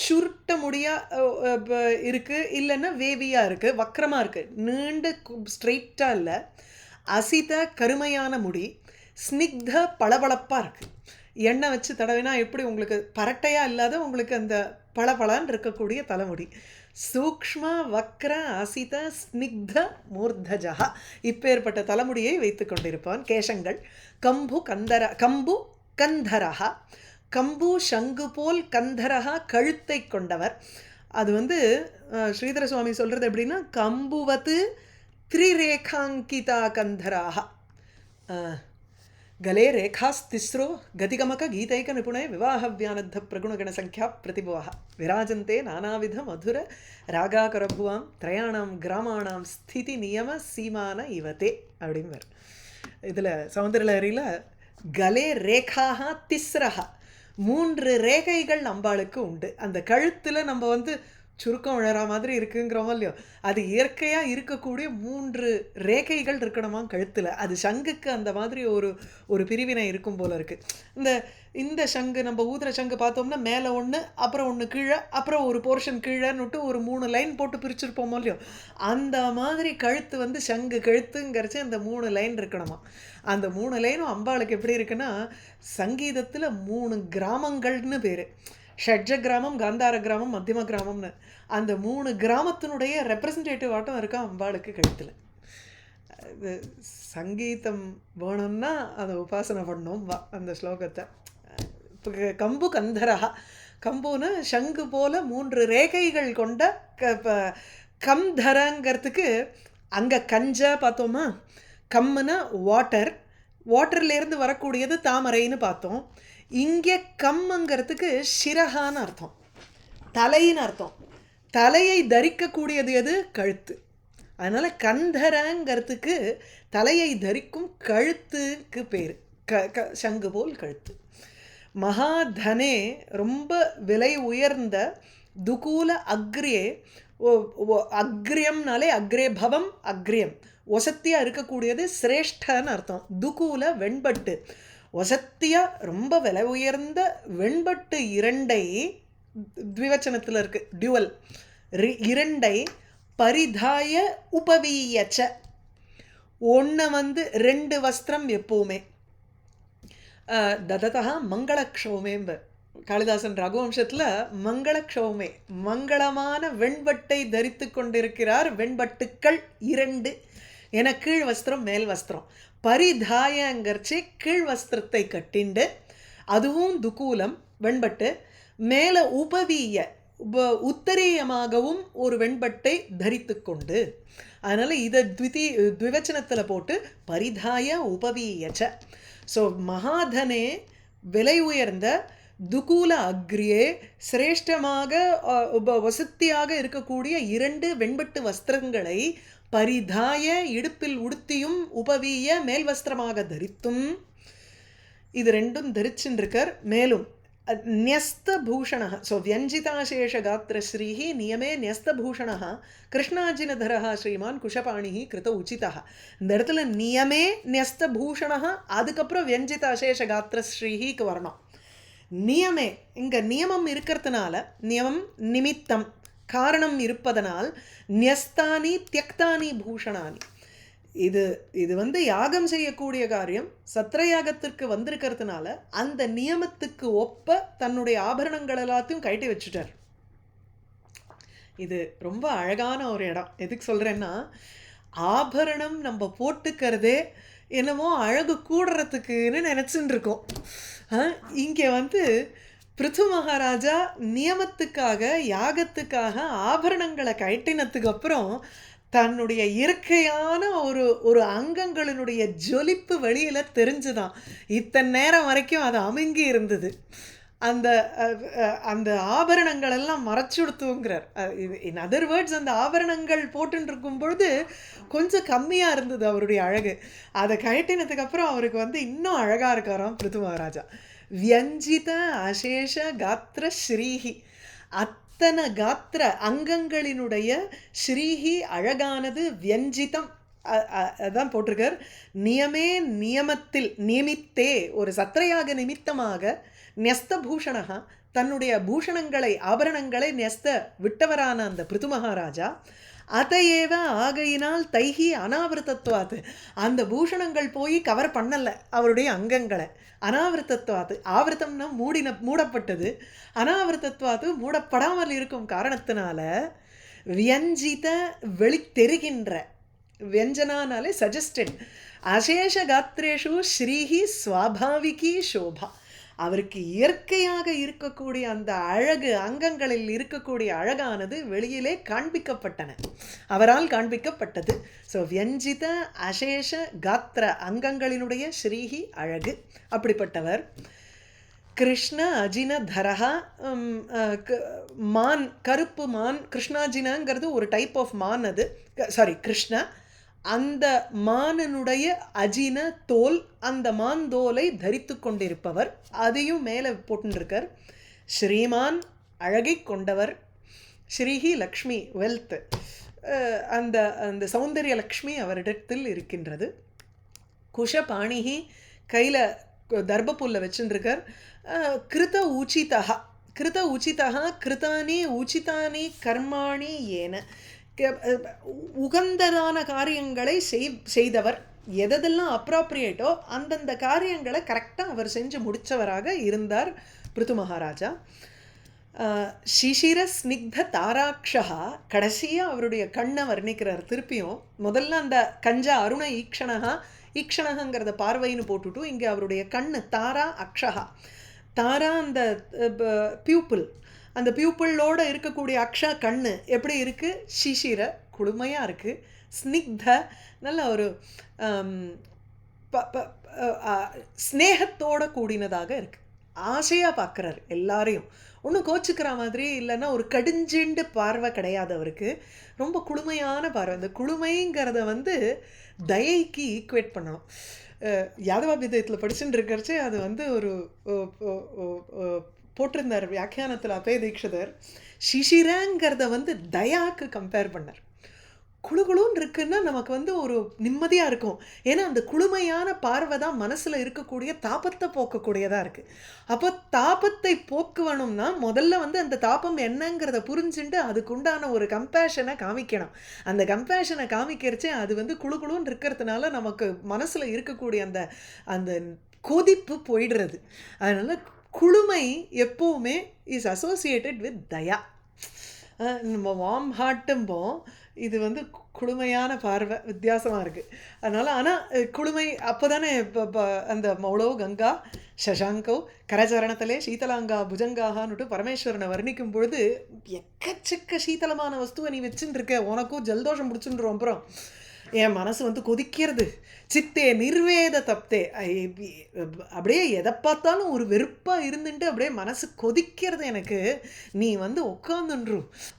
சுருட்ட முடியாக இருக்குது, இல்லைன்னா வேவியாக இருக்குது, வக்ரமாக இருக்குது, நீண்டு ஸ்ட்ரெயிட்டாக இல்லை. அசித கருமையான முடி. ஸ்னிக்த பளபளப்பாக இருக்குது. எண்ணெய் வச்சு தடவினா எப்படி உங்களுக்கு பரட்டையாக இல்லாத உங்களுக்கு அந்த பளபளன்னு இருக்கக்கூடிய தலைமுடி. சூக்ஷ்ம வக்ர அசித ஸ்னிக்த மூர்தஜா, இப்பேற்பட்ட தலைமுடியை வைத்து கொண்டிருப்பான், கேசங்கள். கம்பு கந்தரஹா, கம்பு சங்கு போல் கந்தரஹா கழுத்தை கொண்டவர். அது வந்து ஸ்ரீதர சுவாமி சொல்கிறது எப்படின்னா, கம்புவது த்ரிரேகாங்கிதா கந்தராக, गले रेखास्तिस्रो गतिगमक गीतैक निपुणे विवाहव्यानद्ध प्रगुणगणसङ्ख्या प्रतिभवः विराजन्ते नानाविध मधुर रागाकरभुवां त्रयाणां ग्रामाणां स्थिति नियम सीमान इवते அப்படிம்பார். இதில் சௌந்தரலஹரியில் கலே ரேகாக திஸ்ரஹ, 3 ரேகைகள் அம்பாளுக்கு உண்டு. அந்த கழுத்தில் நம்ம வந்து சுருக்கம் விழற மாதிரி இருக்குங்கிறோமோ இல்லையோ, அது இயற்கையாக இருக்கக்கூடிய 3 ரேகைகள் இருக்கணுமா கழுத்தில். அது சங்குக்கு அந்த மாதிரி ஒரு பிரிவினை இருக்கும் போல இருக்குது. இந்த சங்கு, நம்ம ஊதுற சங்கு பார்த்தோம்னா மேலே ஒன்று, அப்புறம் ஒன்று கீழே, அப்புறம் ஒரு போர்ஷன் கீழேன்னுட்டு ஒரு 3 லைன் போட்டு பிரிச்சுருப்போமோ இல்லையோ, அந்த மாதிரி கழுத்து வந்து சங்கு கழுத்துங்கிறச்சு அந்த 3 லைன் இருக்கணுமா. அந்த 3 லைனும் அம்பாளுக்கு எப்படி இருக்குன்னா, சங்கீதத்தில் 3 கிராமங்கள்னு பேர். ஷட்ஜ கிராமம், காந்தார கிராமம், மத்தியம கிராமம்னு அந்த 3 கிராமத்தினுடைய ரெப்ரசன்டேட்டிவ் ஆட்டம் இருக்கா அம்பாளுக்கு கழுத்தில். இது சங்கீதம் வேணும்னா அதை உபாசனை பண்ணோம் வா அந்த ஸ்லோகத்தை. இப்போ கம்பு கந்தரஹா, கம்புன்னு சங்கு போல 3 ரேகைகள் கொண்ட கம்தரங்கிறதுக்கு அங்கே கஞ்ச பார்த்தோமா, கம்முன்னா வாட்டர்லேருந்து வரக்கூடியது தாமரைன்னு பார்த்தோம். இங்கே கம்முங்கிறதுக்கு சிரஹான்னு அர்த்தம், தலைன்னு அர்த்தம். தலையை தரிக்கக்கூடியது எது? கழுத்து. அதனால் கந்தரங்கிறதுக்கு தலையை தரிக்கும் கழுத்துக்கு பேர். சங்கு போல் கழுத்து. மகாதனே, ரொம்ப விலை உயர்ந்த, துகூல அக்ரியே, அக்ரியம்னாலே அக்ரே பவம், அக்ரியம் ஒசத்தியாக இருக்கக்கூடியது, சிரேஷ்டன்னு அர்த்தம். துகூல வெண்பட்டு, வசத்தியாக ரொம்ப விலை உயர்ந்த வெண்பட்டு 2 த்விவச்சனத்தில் இருக்குது, டியூவல் 2 பரிதாய உபவீயச்ச, ஒன்று வந்து 2 வஸ்திரம் எப்போவுமே. தததா மங்களக்ஷௌமேம்பர் காளிதாசன் ரகுவம்சத்தில் மங்களக்ஷௌமே, மங்களமான வெண்பட்டை தரித்து கொண்டிருக்கிறார். வெண்பட்டுக்கள் 2 என கீழ் வஸ்திரம் மேல் வஸ்திரம். பரிதாயங்கர்ச்சி கீழ் வஸ்திரத்தை கட்டிண்டு, அதுவும் துகூலம் வெண்பட்டு, மேலே உபவீய உத்தரீயமாகவும் ஒரு வெண்பட்டை தரித்து கொண்டு. அதனால் இதை த்விவச்சனத்தில் போட்டு பரிதாய உபவீயச்ச. ஸோ மகாதனே விலை உயர்ந்த, துகூல அக்ரியே சிரேஷ்டமாக வசத்தியாக இருக்கக்கூடிய 2 வெண்பட்டு வஸ்திரங்களை பரிதாய இடுப்பில் உடுத்தியும், உபவீய மேல் வஸ்திரமாக தரித்தும், இது 2ம் தரிச்சுருக்கார். மேலும் न्यस्तभूषण, सो व्यञ्जिताशेषगात्रश्रीः नियमे न्यस्तभूषणः कृष्णार्जुनधरः श्रीमान् कुशपाणिः कृत उचितः. இந்த இடத்துல நியமே न्यस्तभूषणः, அதுக்கப்புறம் व्यञ्जिताशेषगात्रश्रीஹிக்கு வரணும். நியமே, இங்கே நியமம் இருக்கிறதுனால, நியமம் நிமித்தம் காரணம் இருப்பதனால், न्यस्तानि त्यक्तानि பூஷணானி, இது வந்து யாகம் செய்யக்கூடிய காரியம், சத்திரயாகத்திற்கு வந்திருக்கிறதுனால அந்த நியமத்துக்கு ஒப்ப தன்னுடைய ஆபரணங்கள் எல்லாத்தையும் கைட்டி வச்சுட்டார். இது ரொம்ப அழகான ஒரு இடம். எதுக்கு சொல்கிறேன்னா, ஆபரணம் நம்ம போட்டுக்கிறதே என்னமோ அழகு கூடுறதுக்குன்னு நினச்சின்னு இருக்கோம். இங்கே வந்து பிருத்து மகாராஜா நியமத்துக்காக, யாகத்துக்காக ஆபரணங்களை கைட்டினத்துக்கு அப்புறம் தன்னுடைய இயற்கையான ஒரு அங்கங்களினுடைய ஜொலிப்பு வெளியில் தெரிஞ்சுதான். இத்தனை நேரம் வரைக்கும் அது அமுங்கி இருந்தது. அந்த ஆபரணங்கள் எல்லாம் மறைச்சுடுத்துங்கிறார். இன் அதர் வேர்ட்ஸ், அந்த ஆபரணங்கள் போட்டுருக்கும் பொழுது கொஞ்சம் கம்மியாக இருந்தது அவருடைய அழகு. அதை கழட்டினதுக்கப்புறம் அவருக்கு வந்து இன்னும் அழகாக இருக்காராம் பிருத்து மகாராஜா. வியஞ்சித அசேஷ காத்திர ஸ்ரீஹி, அத்தனை காத்திர அங்கங்களினுடைய ஸ்ரீஹி அழகானது, வியஞ்சிதம் அதான் போட்டிருக்கார். நியமே நியமத்தில், நியமித்தே ஒரு சத்திரையாக நிமித்தமாக, न्यस्त பூஷணः தன்னுடைய பூஷணங்களை ஆபரணங்களை न्यस्त விட்டவரான அந்த பிருத்து மகாராஜா, அதையேவ ஆகையினால் தைஹி அனாவிருத்தத்வாத்து, அந்த பூஷணங்கள் போய் கவர் பண்ணலை அவருடைய அங்கங்களை. அனாவிருத்தத்வாத்து, ஆவிருத்தம்னா மூடப்பட்டது, அனாவிருத்தத்வாத்து மூடப்படாமல் இருக்கும் காரணத்தினால வியஞ்சித வெளித்தெரிகின்ற, வியஞ்சனானாலே சஜஸ்டட், அசேஷ காத்திரேஷு ஸ்ரீஹி ஸ்வாபாவிகி சோபா, அவருக்கு இயற்கையாக இருக்கக்கூடிய அந்த அழகு, அங்கங்களில் இருக்கக்கூடிய அழகானது வெளியிலே காண்பிக்கப்பட்டன, அவரால் காண்பிக்கப்பட்டது. ஸோ வியஞ்சித அசேஷ காத்திர, அங்கங்களினுடைய ஸ்ரீஹி அழகு, அப்படிப்பட்டவர். கிருஷ்ண அஜின தரஹா, மான், கருப்பு மான், கிருஷ்ணாஜினங்கிறது ஒரு டைப் ஆஃப் மான், அது சாரி கிருஷ்ண, அந்த மானனுடைய அஜின தோல், அந்த மான் தோலை தரித்து கொண்டிருப்பவர், அதையும் மேலே போட்டுருக்கார். ஸ்ரீமான் அழகை கொண்டவர், ஸ்ரீஹி லக்ஷ்மி வெல்த், அந்த அந்த சௌந்தர்ய லக்ஷ்மி அவரிடத்தில் இருக்கின்றது. குஷபாணிஹி, கையில் தர்பப்புல்ல வச்சுருக்கார். கிருத உச்சிதா, கிருத உச்சிதா, கிருதானி உச்சிதானி கர்மாணி ஏன, உகந்ததான காரியங்களை செய்தவர், எதெல்லாம் அப்ராப்ரியேட்டோ அந்தந்த காரியங்களை கரெக்டாக அவர் செஞ்சு முடித்தவராக இருந்தார் பிருது மகாராஜா. சிசிர ஸ்னிக்த தாராக்ஷா, கடைசியாக அவருடைய கண்ணை வர்ணிக்கிறார் திருப்பியும். முதல்ல அந்த கஞ்சா அருண ஈக்ஷணகா, ஈக்ஷணகங்கிறத பார்வைன்னு போட்டுட்டு இங்கே அவருடைய கண்ணு தாரா அக்ஷகா, தாரா அந்த பியூப்பிள், அந்த பியூப்பிளோடு இருக்கக்கூடிய அக்ஷா கண்ணு எப்படி இருக்குது, சிசிர குளுமையாக இருக்குது, ஸ்னிக்த நல்ல ஒரு ஸ்னேகத்தோடு கூடினதாக இருக்குது, ஆசையாக பார்க்குறாரு எல்லாரையும், ஒன்றும் கோச்சுக்கிற மாதிரி இல்லைன்னா ஒரு கடிஞ்சிண்டு பார்வை கிடையாது அவருக்கு, ரொம்ப குளுமையான பார்வை. அந்த குளுமைங்கிறத வந்து தயைக்கு ஈக்குவேட் பண்ணணும். யாதவாபிதயத்தில் படிச்சுட்டு இருக்கிறச்சே அது வந்து ஒரு போட்டிருந்தார் வியாக்கியானத்தில் அப்பே தீக்ஷிதர், சிசிரங்கிறத வந்து தயாக்கு கம்பேர் பண்ணார். குழுகுழுன்னு இருக்குன்னா நமக்கு வந்து ஒரு நிம்மதியாக இருக்கும், ஏன்னா அந்த குளுமையான பார்வை தான் மனசில் இருக்கக்கூடிய தாபத்தை போக்கக்கூடியதாக இருக்குது. அப்போ தாபத்தை போக்குவணும்னா முதல்ல வந்து அந்த தாபம் என்னங்கிறத புரிஞ்சுட்டு அதுக்குண்டான ஒரு கம்பேஷனை காமிக்கணும். அந்த கம்பேஷனை காமிக்கிறச்சே அது வந்து குழுகுழுன்னு இருக்கிறதுனால நமக்கு மனசில் இருக்கக்கூடிய அந்த அந்த கொதிப்பு போயிடுறது. அதனால் குளுமை எப்போவுமே இஸ் அசோசியேட்டட் வித் தயா. நம்ம வார்ம் ஹார்ட்டும்போம், இது வந்து குளுமையான பார்வை, வித்தியாசமாக இருக்குது. அதனால் ஆனால் குளுமை அப்போ தானே இப்போ அந்த மௌளோ கங்கா சசாங்கோ கரச்சரணத்திலே சீதலாங்கா புஜங்காகான்னுட்டு பரமேஸ்வரனை வர்ணிக்கும் பொழுது எக்கச்சக்க சீதளமான வஸ்துவை நீ வச்சுன்னு இருக்க, உனக்கும் ஜலதோஷம் பிடிச்சுன்றோம். அப்புறம் என் மனசு வந்து கொதிக்கிறது, சித்தே நிர்வேத தப்தே, அப்படியே எதை பார்த்தாலும் ஒரு வெறுப்பாக இருந்துட்டு அப்படியே மனசு கொதிக்கிறது எனக்கு. நீ வந்து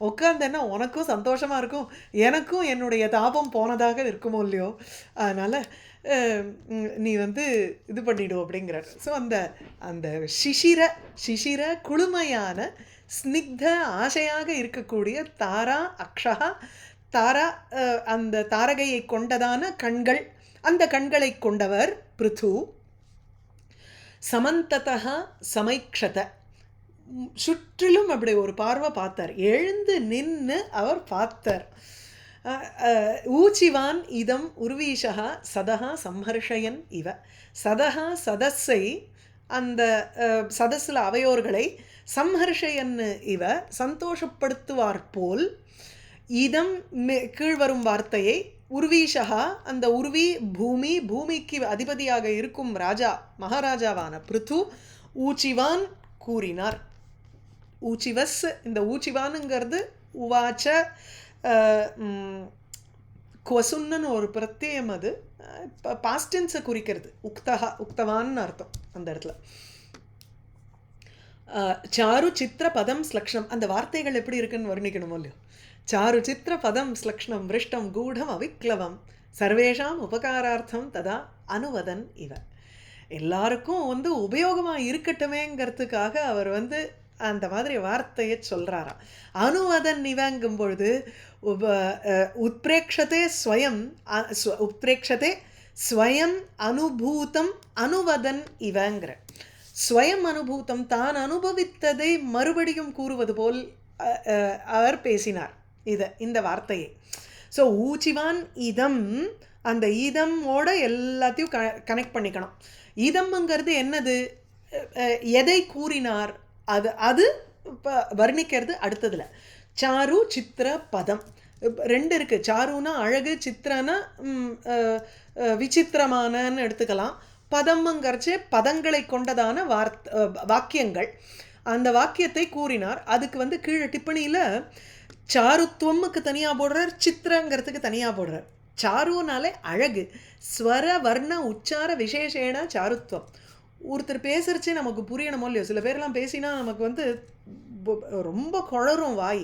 உட்காந்தேன்னா உனக்கும் சந்தோஷமாக இருக்கும், எனக்கும் என்னுடைய தாபம் போனதாக இருக்குமோ இல்லையோ, அதனால் நீ வந்து இது பண்ணிடும் அப்படிங்கிறார். ஸோ அந்த அந்த சிசிர குளுமையான ஸ்னிக்த ஆசையாக இருக்கக்கூடிய தாரா அக்ஷகா, தாரா அந்த தாரகையை கொண்டதான கண்கள், அந்த கண்களை கொண்டவர் பிருது. சமந்ததா சமைக்ஷத, சுற்றிலும் அப்படி ஒரு பார்வை பார்த்தார், எழுந்து நின்று அவர் பார்த்தார். ஊச்சிவான் இதம் உர்வீஷா சதா சம்ஹர்ஷயன் இவ, சதா சதஸை, அந்த சதஸில் அவையோர்களை சம்ஹர்ஷயன் இவ சந்தோஷப்படுத்துவார் போல், இதம் கீழ்வரும் வார்த்தையை, உர்வீஷா அந்த உர்வி பூமி, பூமிக்கு அதிபதியாக இருக்கும் ராஜா மகாராஜாவான பிருது ஊச்சிவான் கூறினார். ஊச்சிவஸ், இந்த ஊச்சிவானுங்கிறது உவாச்ச குவசுன்னு ஒரு பிரத்யம், அது பாஸ்டென்ஸை குறிக்கிறது, உக்தவான்னு அர்த்தம் அந்த இடத்துல. சாரு சித்திர பதம் ஸ்லக்ஷணம், அந்த வார்த்தைகள் எப்படி இருக்குன்னு வர்ணிக்கணுமோ இல்லையோ. சாரு சித்திர பதம் ஸ்லக்ஷணம் விருஷ்டம் கூடம் அவிக்ளவம் சர்வேஷாம் உபகாரார்த்தம் ததா அனுவதன் இவ, எல்லாருக்கும் வந்து உபயோகமாக இருக்கட்டுமேங்கிறதுக்காக அவர் வந்து அந்த மாதிரி வார்த்தையை சொல்கிறாராம். அனுவதன் இவங்கும் பொழுது உத்பிரேக்ஷதே ஸ்வயம், உத்பிரேக்ஷதே ஸ்வயம் அனுபூதம் அனுவதன் இவங்கிற, ஸ்வயம் அனுபூதம் தான் அனுபவித்ததை மறுபடியும் கூறுவது போல் அவர் பேசினார் இந்த வார்த்தையை. ஸோ ஊச்சிவான் இதம், அந்த இதமோட எல்லாத்தையும் கனெக்ட் பண்ணிக்கணும். இதம்ங்கிறது என்னது, எதை கூறினார், அது வர்ணிக்கிறது அடுத்ததில். சாரு சித்திர பதம் ரெண்டு இருக்கு. சாருனா அழகு, சித்திரனா விசித்திரமானன்னு எடுத்துக்கலாம். பதம்ங்கிறச்சு பதங்களை கொண்டதான வாக்கியங்கள். அந்த வாக்கியத்தை கூறினார். அதுக்கு வந்து கீழே டிப்பணியில் சாருத்துவமுக்கு தனியாக போடுறார், சித்திரங்கிறதுக்கு தனியாக போடுறார். சாருனாலே அழகு, ஸ்வர வர்ண உச்சார விசேஷேன சாருத்துவம். ஒருத்தர் பேசுறச்சே நமக்கு புரியணுமோ இல்லையோ. சில பேர்லாம் பேசினா நமக்கு வந்து ரொம்ப குளறும் வாய்,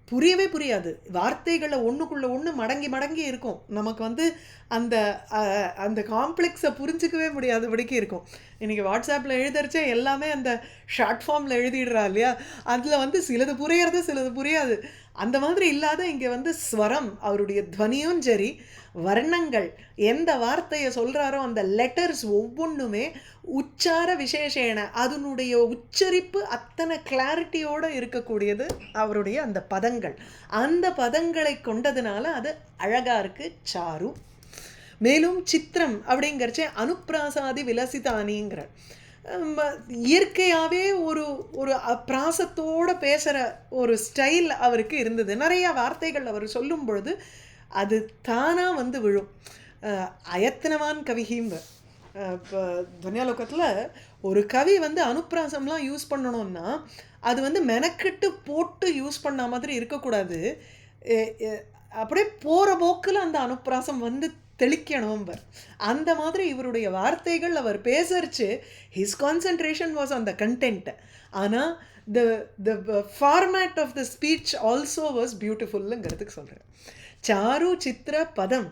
புரியவே புரியாது. வார்த்தைகளில் ஒன்றுக்குள்ளே ஒன்று மடங்கி மடங்கி இருக்கும். நமக்கு வந்து அந்த அந்த காம்ப்ளெக்ஸை புரிஞ்சிக்கவே முடியாதபடிக்கு இருக்கும். இன்றைக்கி வாட்ஸ்அப்பில் எழுதுறச்சே எல்லாமே அந்த ஷார்ட் ஃபார்மில் எழுதிடுறா இல்லையா, அதில் வந்து சிலது புரியறது சிலது புரியாது. அந்த மாதிரி இல்லாத இங்கே வந்து ஸ்வரம், அவருடைய துவனியும் சரி, வர்ணங்கள், எந்த வார்த்தையை சொல்கிறாரோ அந்த லெட்டர்ஸ் ஒவ்வொன்றுமே உச்சார விசேஷேன, அதனுடைய உச்சரிப்பு அத்தனை கிளாரிட்டியோடு இருக்கக்கூடியது அவருடைய அந்த பதங்கள். அந்த பதங்களை கொண்டதுனால அது அழகாக இருக்குது சாரு. மேலும் சித்திரம் அப்படிங்கிறச்சே அனுப்பிராசாதி விலசிதானிங்கிற இயற்கையாகவே ஒரு ஒரு பிராசத்தோடு பேசுகிற ஒரு ஸ்டைல் அவருக்கு இருந்தது. நிறையா வார்த்தைகள் அவர் சொல்லும் பொழுது அது தானாக வந்து விழும். அயத்தனவான் கவிகிம்ப இப்போ துன்யாலோகத்தில் ஒரு கவி வந்து அனுப்பிராசம்லாம் யூஸ் பண்ணணும்னா அது வந்து மெனக்கெட்டு போட்டு யூஸ் பண்ண மாதிரி இருக்கக்கூடாது. அப்படியே போகிற போக்கில் அந்த அனுப்பிராசம் வந்து தெளிக்கணும். அந்த மாதிரி இவருடைய வார்த்தைகள் அவர் பேசறச்சு his concentration was on the content. ஆனால் the format of the speech also was பியூட்டிஃபுல்லுங்கிறதுக்கு சொல்கிறேன். சாரு சித்திர பதம்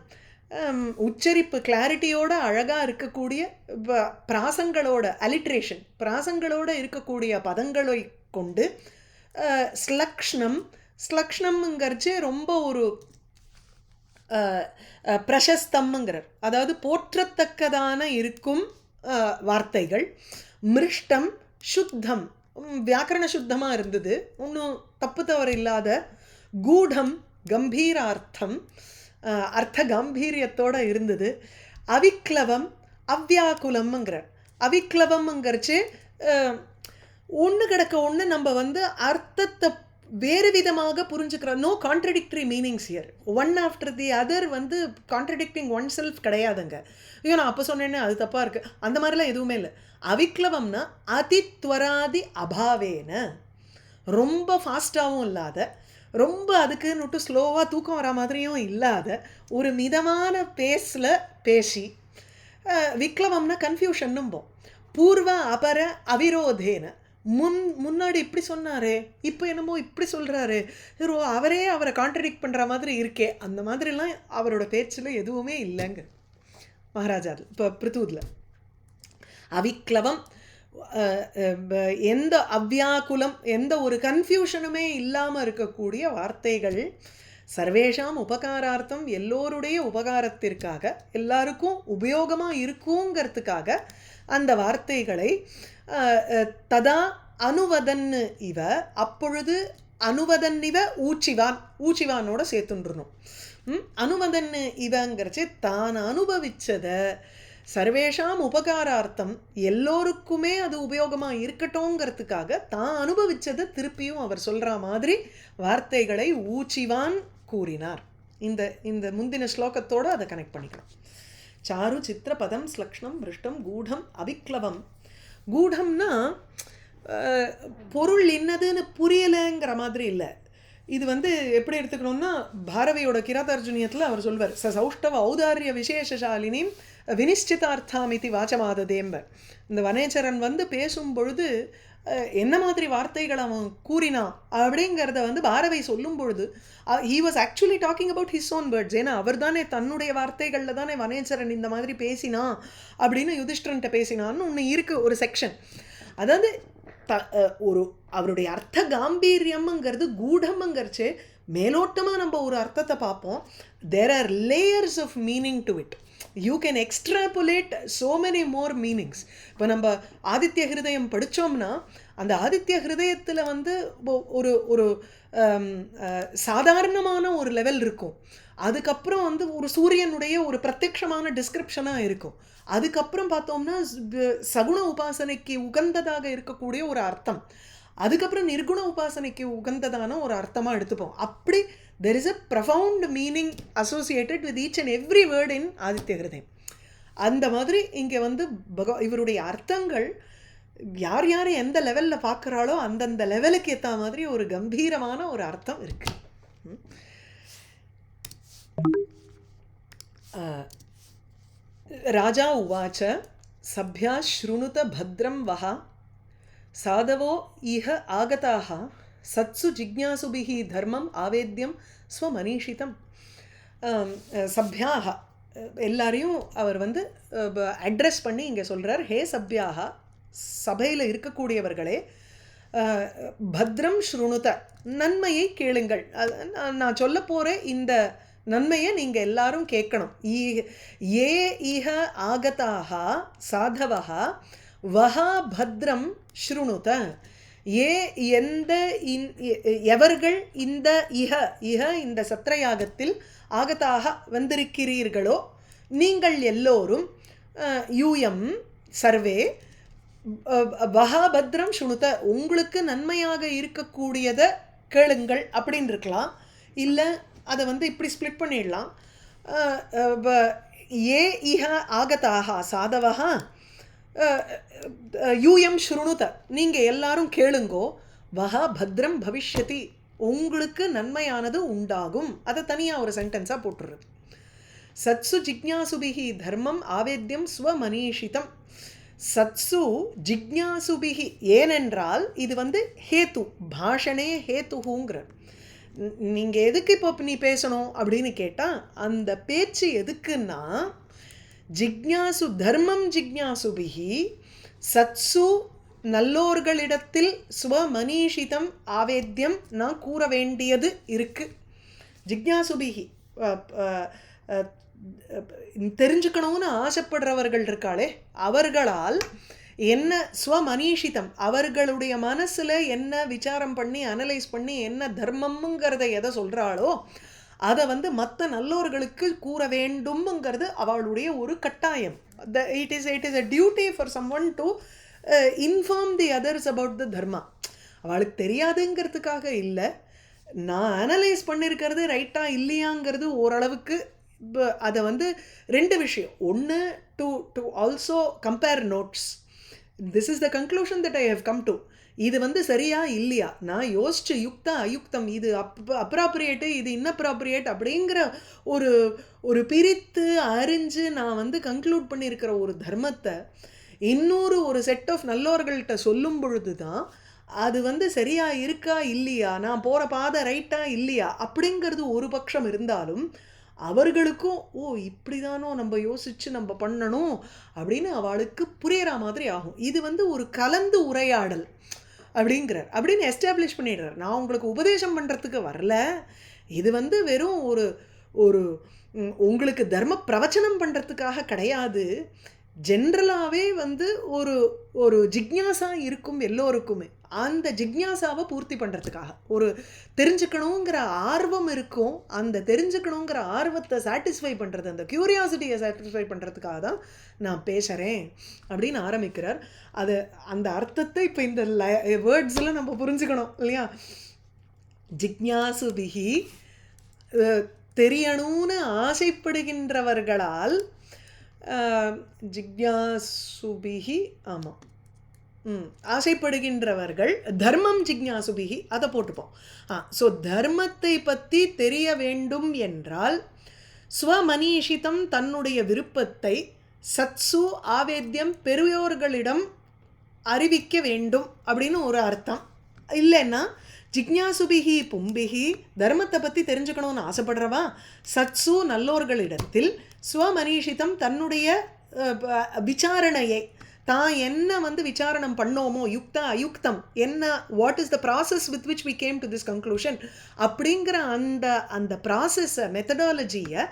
உச்சரிப்பு கிளாரிட்டியோட அழகாக இருக்கக்கூடிய பிராசங்களோட அலிட்ரேஷன், பிராசங்களோடு இருக்கக்கூடிய பதங்களை கொண்டு ஸ்லக்ஷ்ணம், ஸ்லக்ஷ்ணம்ங்கிறச்சு ரொம்ப ஒரு பிரசஸ்தம்ங்கிறார், அதாவது போற்றத்தக்கதான இருக்கும் வார்த்தைகள். மிருஷ்டம் சுத்தம், வியாக்கரண சுத்தமாக இருந்தது, ஒன்றும் தப்பு தவறு இல்லாத. கூடம் கம்பீரார்த்தம், அர்த்த கம்பீரியத்தோடு இருந்தது. அவிக்ளவம் அவ்யாக்குலம்ங்கிறார். அவிக்ளவம்ங்கிறச்சு ஒன்று கிடக்க ஒன்று நம்ம வந்து அர்த்தத்தை வேறு விதமாக புரிஞ்சுக்கிறோம். No contradictory meanings here, one after the other வந்து கான்ட்ரடிக்டிங் ஒன் செல்ஃப் கிடையாதுங்க. ஐயோ நான் அப்போ சொன்னேன்னு அது தப்பாக இருக்குது, அந்த மாதிரிலாம் எதுவுமே இல்லை. அவிக்ளவம்னா அதித்வராதி அபாவேன, ரொம்ப ஃபாஸ்ட்டாகவும் இல்லாத, ரொம்ப அதுக்குன்னுட்டு ஸ்லோவாக தூக்கம் வர மாதிரியும் இல்லாத ஒரு மிதமான பேஸில் பேசி. விக்ளவம்னா கன்ஃபியூஷன்னும்போம். பூர்வ அபர அவிரோதேன, முன்னாடி இப்படி சொன்னாரே இப்போ என்னமோ இப்படி சொல்கிறாரு, அவரே அவரை கான்ட்ரடிக்ட் பண்ணுற மாதிரி இருக்கே, அந்த மாதிரிலாம் அவரோட பேச்சில் எதுவுமே இல்லைங்க மகாராஜா. இப்போ பிருத்தூதில் அவிக்ளவம், எந்த அவ்யாக்குலம், எந்த ஒரு கன்ஃபியூஷனுமே இல்லாமல் இருக்கக்கூடிய வார்த்தைகள். சர்வேஷாம் உபகாரார்த்தம், எல்லோருடைய உபகாரத்திற்காக, எல்லாருக்கும் உபயோகமாக இருக்குங்கிறதுக்காக அந்த வார்த்தைகளை ததா அனுவதன்னு இவ, அப்பொழுது அனுவதன் இவ ஊச்சிவான், ஊச்சிவானோட சேர்த்துன்றணும். அனுவதன்னு இவங்கிறச்சு தான் அனுபவிச்சதை சர்வேஷாம் உபகாரார்த்தம், எல்லோருக்குமே அது உபயோகமாக இருக்கட்டும்ங்கிறதுக்காக தான் அனுபவிச்சதை திருப்பியும் அவர் சொல்கிற மாதிரி வார்த்தைகளை ஊச்சிவான் கூறினார். இந்த இந்த முந்தின ஸ்லோகத்தோடு அதை கனெக்ட் பண்ணிக்கணும். சாரு சித்திர பதம் ஸ்லக்ஷ்ணம் மிருஷ்டம் கூடம் அவிக்ளவம். கூடம்னா பொருள் என்னதுன்னு புரியலைங்கிற மாதிரி இல்லை. இது வந்து எப்படி எடுத்துக்கணும்னா, பாரதியோட கிராதார்ஜுனியத்தில் அவர் சொல்வார், சௌஷ்டவ ஔதாரிய விசேஷசாலினியும் வினிஷ்டிதார்த்தாமிதி வாச்சமாததேம்பர். இந்த வனேச்சரன் வந்து பேசும் பொழுது என்ன மாதிரி வார்த்தைகள் அவன் கூறினான் அப்படிங்கிறத வந்து பாரதி சொல்லும் பொழுது he was actually talking about his own words. ஏன்னா அவர் தானே தன்னுடைய வார்த்தைகளில் தானே வனேச்சரன் இந்த மாதிரி பேசினான் அப்படின்னு யுதிஷ்டரன்ட்ட பேசினான்னு ஒன்று இருக்குது ஒரு செக்ஷன். அதாவது ஒரு அவருடைய அர்த்த காம்பீரியம்ங்கிறது கூடம்ங்கிறச்சு மேலோட்டமாக நம்ம ஒரு அர்த்தத்தை பார்ப்போம். There are layers of meaning to it. You can extrapolate so many more meanings. இப்போ நம்ம ஆதித்ய ஹிருதயம் படித்தோம்னா அந்த ஆதித்ய ஹிருதயத்தில் வந்து ஒரு ஒரு சாதாரணமான ஒரு லெவல் இருக்கும். அதுக்கப்புறம் வந்து ஒரு சூரியனுடைய ஒரு பிரத்யக்ஷமான டிஸ்கிரிப்ஷனாக இருக்கும். அதுக்கப்புறம் பார்த்தோம்னா சகுண உபாசனைக்கு உகந்ததாக இருக்கக்கூடிய ஒரு அர்த்தம். அதுக்கப்புறம் நிர்குண உபாசனைக்கு உகந்ததான ஒரு அர்த்தமாக எடுத்துப்போம். அப்படி there is a profound meaning associated with each and every word இன் ஆதித்ய ஹிருதயம். அந்த மாதிரி இங்கே வந்து இவருடைய அர்த்தங்கள் யார் யார் எந்த லெவலில் பார்க்குறாளோ அந்தந்த லெவலுக்கு ஏற்ற மாதிரி ஒரு கம்பீரமான ஒரு அர்த்தம் இருக்குது. ராஜா உவாச்ச சப்யா ஸ்ருணுத பத்ரம் வஹா சாதவோ இஹ ஆகதாக சத்சு ஜிக்ஞாசுபிஹி தர்மம் ஆவேத்யம் ஸ்வமனீஷிதம். சப்யாக எல்லாரையும் அவர் வந்து அட்ரஸ் பண்ணி இங்கே சொல்கிறார், ஹே சப்யாக, சபையில் இருக்கக்கூடியவர்களே, பத்ரம் ஸ்ருணுத, நன்மையை கேளுங்கள். நான் சொல்ல போகிற இந்த நன்மையை நீங்கள் எல்லாரும் கேட்கணும். ஏ இஹ ஆகதாக சாதவஹா வஹா பத்ரம் ஸ்ருணுத, எவர்கள் இந்த இந்த சத்ரயாகத்தில் ஆகதாக வந்திருக்கிறீர்களோ நீங்கள் எல்லோரும், யூயம் சர்வே வஹா பத்ரம் ஸ்ருணுத, உங்களுக்கு நன்மையாக இருக்கக்கூடியதை கேளுங்கள் அப்படின்னு இருக்கலாம். இல்லை அதை வந்து இப்படி ஸ்ப்ளிட் பண்ணிடலாம். ஏ இஹ ஆகதாக சாதவஹா யூயம் ஸ்ருணுத, நீங்கள் எல்லாரும் கேளுங்கோ, வஹா பத்ரம் பவிஷ்யதி, உங்களுக்கு நன்மையானது உண்டாகும். அதை தனியாக ஒரு சென்டென்ஸாக போட்டுருது. சத்சு ஜிக்ஞாசுபிஹி தர்மம் ஆவேத்யம் ஸ்வமனீஷிதம். சத்சு ஜிக்ஞாசுபிஹி, ஏனென்றால் இது வந்து ஹேத்து, பாஷணே ஹேத்துங்கிற. நீங்கள் எதுக்கு இப்போ நீ பேசணும் அப்படின்னு கேட்டால் அந்த பேச்சு எதுக்குன்னா, ஜிக்ஞாசு தர்மம் ஜிக்ஞாசுபிஹி சத்சு, நல்லோர்களிடத்தில் ஸ்வமனீஷிதம் ஆவேத்யம், நான் கூற வேண்டியது இருக்கு. ஜிக்ஞாசுபிஹி தெரிஞ்சுக்கணும்னு ஆசைப்படுறவர்கள் இருக்காளே அவர்களால் என்ன, ஸ்வமனீஷிதம், அவர்களுடைய மனசில் என்ன விசாரம் பண்ணி அனலைஸ் பண்ணி என்ன தர்மம்ங்கிறத எதை சொல்கிறாளோ அதை வந்து மற்ற நல்லோர்களுக்கு கூற வேண்டும்ங்கிறது அவளுடைய ஒரு கட்டாயம். It is a duty for someone to inform the others about the dharma. அவளுக்கு தெரியாதுங்கிறதுக்காக இல்லை, நான் அனலைஸ் பண்ணியிருக்கிறது ரைட்டாக இல்லையாங்கிறது ஓரளவுக்கு. அதை வந்து ரெண்டு விஷயம். ஒன்று, to also compare notes. This is the conclusion that I have come to. இது வந்து சரியா இல்லையா, நான் யோசிச்சு யுக்தா அயுக்தம், இது அப்ராப்ரியேட்டு இது இன்னப்ராப்ரியேட் அப்படிங்கிற ஒரு பிரித்து அறிஞ்சு நான் வந்து கன்க்ளூட் பண்ணியிருக்கிற ஒரு தர்மத்தை இன்னொரு ஒரு செட் ஆஃப் நல்லோர்கள்ட்ட சொல்லும் பொழுது தான் அது வந்து சரியா இருக்கா இல்லையா, நான் போகிற பாதை ரைட்டா இல்லையா அப்படிங்கிறது ஒரு பட்சம் இருந்தாலும் அவர்களுக்கும் இப்படி தானோ நம்ம யோசித்து நம்ம பண்ணணும் அப்படின்னு அவளுக்கு புரியிற மாதிரி ஆகும். இது வந்து ஒரு கலந்து உரையாடல் அப்படிங்கிறார், அப்படின்னு எஸ்டாப்ளிஷ் பண்ணிடுறார். நான் உங்களுக்கு உபதேசம் பண்ணுறதுக்கு வரல, இது வந்து வெறும் ஒரு உங்களுக்கு தர்ம பிரவச்சனம் பண்ணுறதுக்காக கிடையாது. ஜென்ரலாகவே வந்து ஒரு ஜிக்ஞாசா இருக்கும் எல்லோருக்குமே, அந்த ஜிக்ஞாசாவை பூர்த்தி பண்ணுறதுக்காக ஒரு தெரிஞ்சுக்கணுங்கிற ஆர்வம் இருக்கும். அந்த தெரிஞ்சுக்கணுங்கிற ஆர்வத்தை சாட்டிஸ்ஃபை பண்ணுறது, அந்த க்யூரியாசிட்டியை சாட்டிஸ்ஃபை பண்ணுறதுக்காக தான் நான் பேசுகிறேன் அப்படின்னு ஆரம்பிக்கிறார். அது அந்த அர்த்தத்தை இப்போ இந்த வேர்ட்ஸில் நம்ம புரிஞ்சுக்கணும் இல்லையா. ஜிக்ஞாசுபிஹி, தெரியணும்னு ஆசைப்படுகின்றவர்களால், ஜிக்ஞாசுபிஹி, ஆமாம், ஆசைப்படுகின்றவர்கள், தர்மம் ஜிக்ஞாசுபிஹி, அதை போட்டுப்போம். ஸோ தர்மத்தை பற்றி தெரிய வேண்டும் என்றால் ஸ்வமனீஷிதம், தன்னுடைய விருப்பத்தை, சத்சு ஆவேத்யம், பெரியோர்களிடம் அறிவிக்க வேண்டும் அப்படின்னு ஒரு அர்த்தம். இல்லைன்னா ஜிக்ஞாசுபிஹி பும்பிஹி, தர்மத்தை பற்றி தெரிஞ்சுக்கணும்னு ஆசைப்படுறவா, சத்சு நல்லோர்களிடத்தில், ஸ்வமனீஷிதம் தன்னுடைய விசாரணையை, தான் என்ன வந்து விசாரணம் பண்ணோமோ, யுக்தா அயுக்தம் என்ன, what is the process with which we came to this conclusion அப்படிங்கிற அந்த ப்ராசஸை, மெத்தடாலஜியை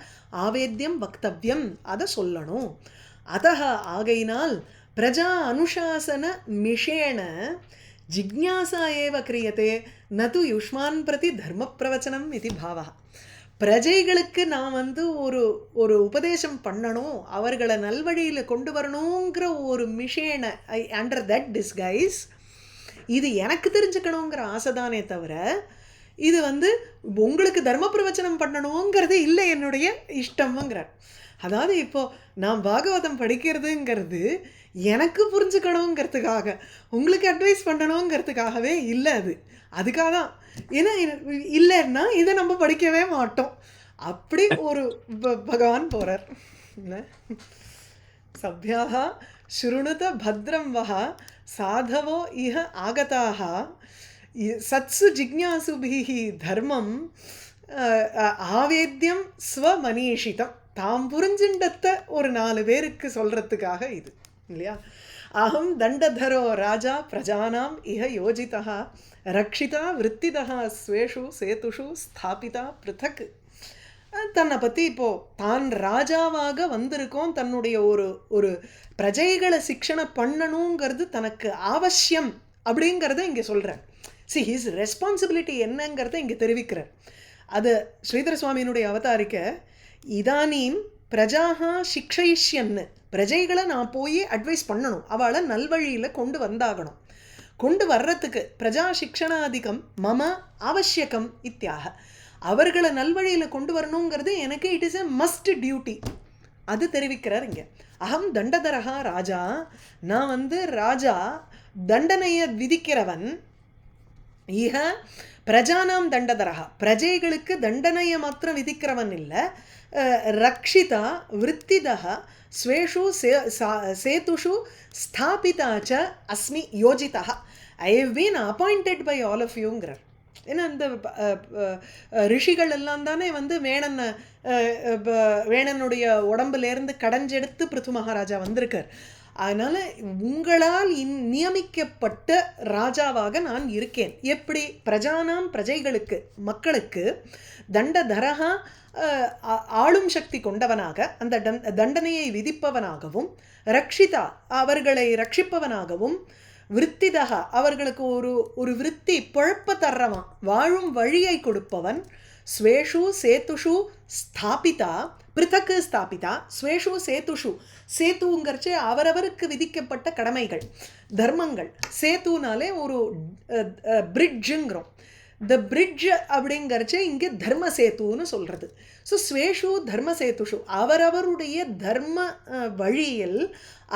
ஆவேத்யம் வக்தவ்யம், அதை சொல்லணும். அதஹ, ஆகையினால், பிரஜா அனுசாசன மிஷேண ஜிக்ஞாசா ஏவ கிரியதே நது யுஷ்மான் பிரதி தர்ம பிரவச்சனம் இது பாவா. பிரஜைகளுக்கு நான் வந்து ஒரு உபதேசம் பண்ணணும், அவர்களை நல்வழியில் கொண்டு வரணுங்கிற ஒரு மிஷேனை, அண்டர் தட் டிஸ்கைஸ் இது எனக்கு தெரிஞ்சுக்கணுங்கிற ஆசைதானே தவிர இது வந்து உங்களுக்கு தர்ம பிரவச்சனம் பண்ணணுங்கிறது இல்லை என்னுடைய இஷ்டம்ங்கிறார். அதாவது இப்போது நான் பாகவதம் படிக்கிறதுங்கிறது எனக்கு புரிஞ்சுக்கணுங்கிறதுக்காக உங்களுக்கு அட்வைஸ் பண்ணணுங்கிறதுக்காகவே இல்லை. அதுக்காக தான். ஏன்னா இல்லைன்னா இதை நம்ம படிக்கவே மாட்டோம். அப்படி ஒரு பகவான் போகிறார். சப்யாக ஸ்ருணுத பத்ரம் வஹ சாதவோ இஹ ஆகதாக சத்சு ஜிக்ஞாசுபிஹி தர்மம் ஆவேத்தியம் ஸ்வமனீஷிதம். தாம் புரிஞ்சுண்டத்தை ஒரு 4 பேருக்கு சொல்கிறதுக்காக இது இல்லையா. அகம் தண்டதரோ ராஜா பிரஜானாம் இஹ யோஜிதா ரக்ஷிதா விற்த்திதா ஸ்வேஷு சேதுஷு ஸ்தாபிதா பிருத்தக். தன்னை பற்றி இப்போது தான் ராஜாவாக வந்திருக்கோம், தன்னுடைய ஒரு பிரஜைகளை சிக்ஷனை பண்ணணுங்கிறது தனக்கு அவசியம் அப்படிங்கிறத இங்கே சொல்கிறார். ஹிஸ் ரெஸ்பான்சிபிலிட்டி என்னங்கிறத இங்கே தெரிவிக்கிறார். அது ஸ்ரீதர சுவாமியினுடைய அவதாரிக்க இதானீம் பிரஜாஹா சிக்ஷயிஷ்யன்னு, பிரஜைகளை நான் போய் அட்வைஸ் பண்ணணும், அவளை நல்வழியில் கொண்டு வந்தாகணும். கொண்டு வர்றதுக்கு பிரஜா சிக்ஷணாதிகம் மம அவசியகம் இத்தியாக, அவர்களை நல்வழியில் கொண்டு வரணுங்கிறது எனக்கு it is a must duty. அது தெரிவிக்கிறார் இங்கே. அகம் தண்டதரகா ராஜா, நான் வந்து ராஜா, தண்டனையை விதிக்கிறவன். இஹ பிரஜானாம் தண்டதரகா, பிரஜைகளுக்கு தண்டனையை மாத்திரம் விதிக்கிறவன் இல்லை. ரக்ஷிதா விற்த்திதா ஸ்வேஷு சேதுஷு ஸ்தாபிதா ச அஸ்மி யோஜிதா. I have been appointed by all of யூங்கிறார். ஏன்னா இந்த ரிஷிகள் எல்லாம் தானே வந்து வேணனுடைய உடம்புலேருந்து கடைஞ்செடுத்து பிருத்து மகாராஜா வந்திருக்கார். அதனால் உங்களால் நியமிக்கப்பட்ட ராஜாவாக நான் இருக்கேன். எப்படி? பிரஜானாம் பிரஜைகளுக்கு மக்களுக்கு தண்டதரகா ஆளும் சக்தி கொண்டவனாக, அந்த தண்டனையை விதிப்பவனாகவும், ரக்ஷிதா அவர்களை ரட்சிப்பவனாகவும், விற்த்திதா அவர்களுக்கு ஒரு விற்பி பொழப்ப தர்றவன், வாழும் வழியை கொடுப்பவன், ஸ்வேஷு சேத்துஷு ஸ்தாபிதா பிருத்தக்கு ஸ்தாபிதா ஸ்வேஷு சேத்துஷு, சேத்துங்கிறச்சு அவரவருக்கு விதிக்கப்பட்ட கடமைகள் தர்மங்கள். சேத்துனாலே ஒரு பிரிட்ஜுங்கிறோம். த பிரிட்ஜ் அப்படிங்கிறச்சு இங்கே தர்ம சேத்துன்னு சொல்கிறது. ஸோ ஸ்வேஷு தர்ம சேத்துஷு, அவரவருடைய தர்ம வழியில்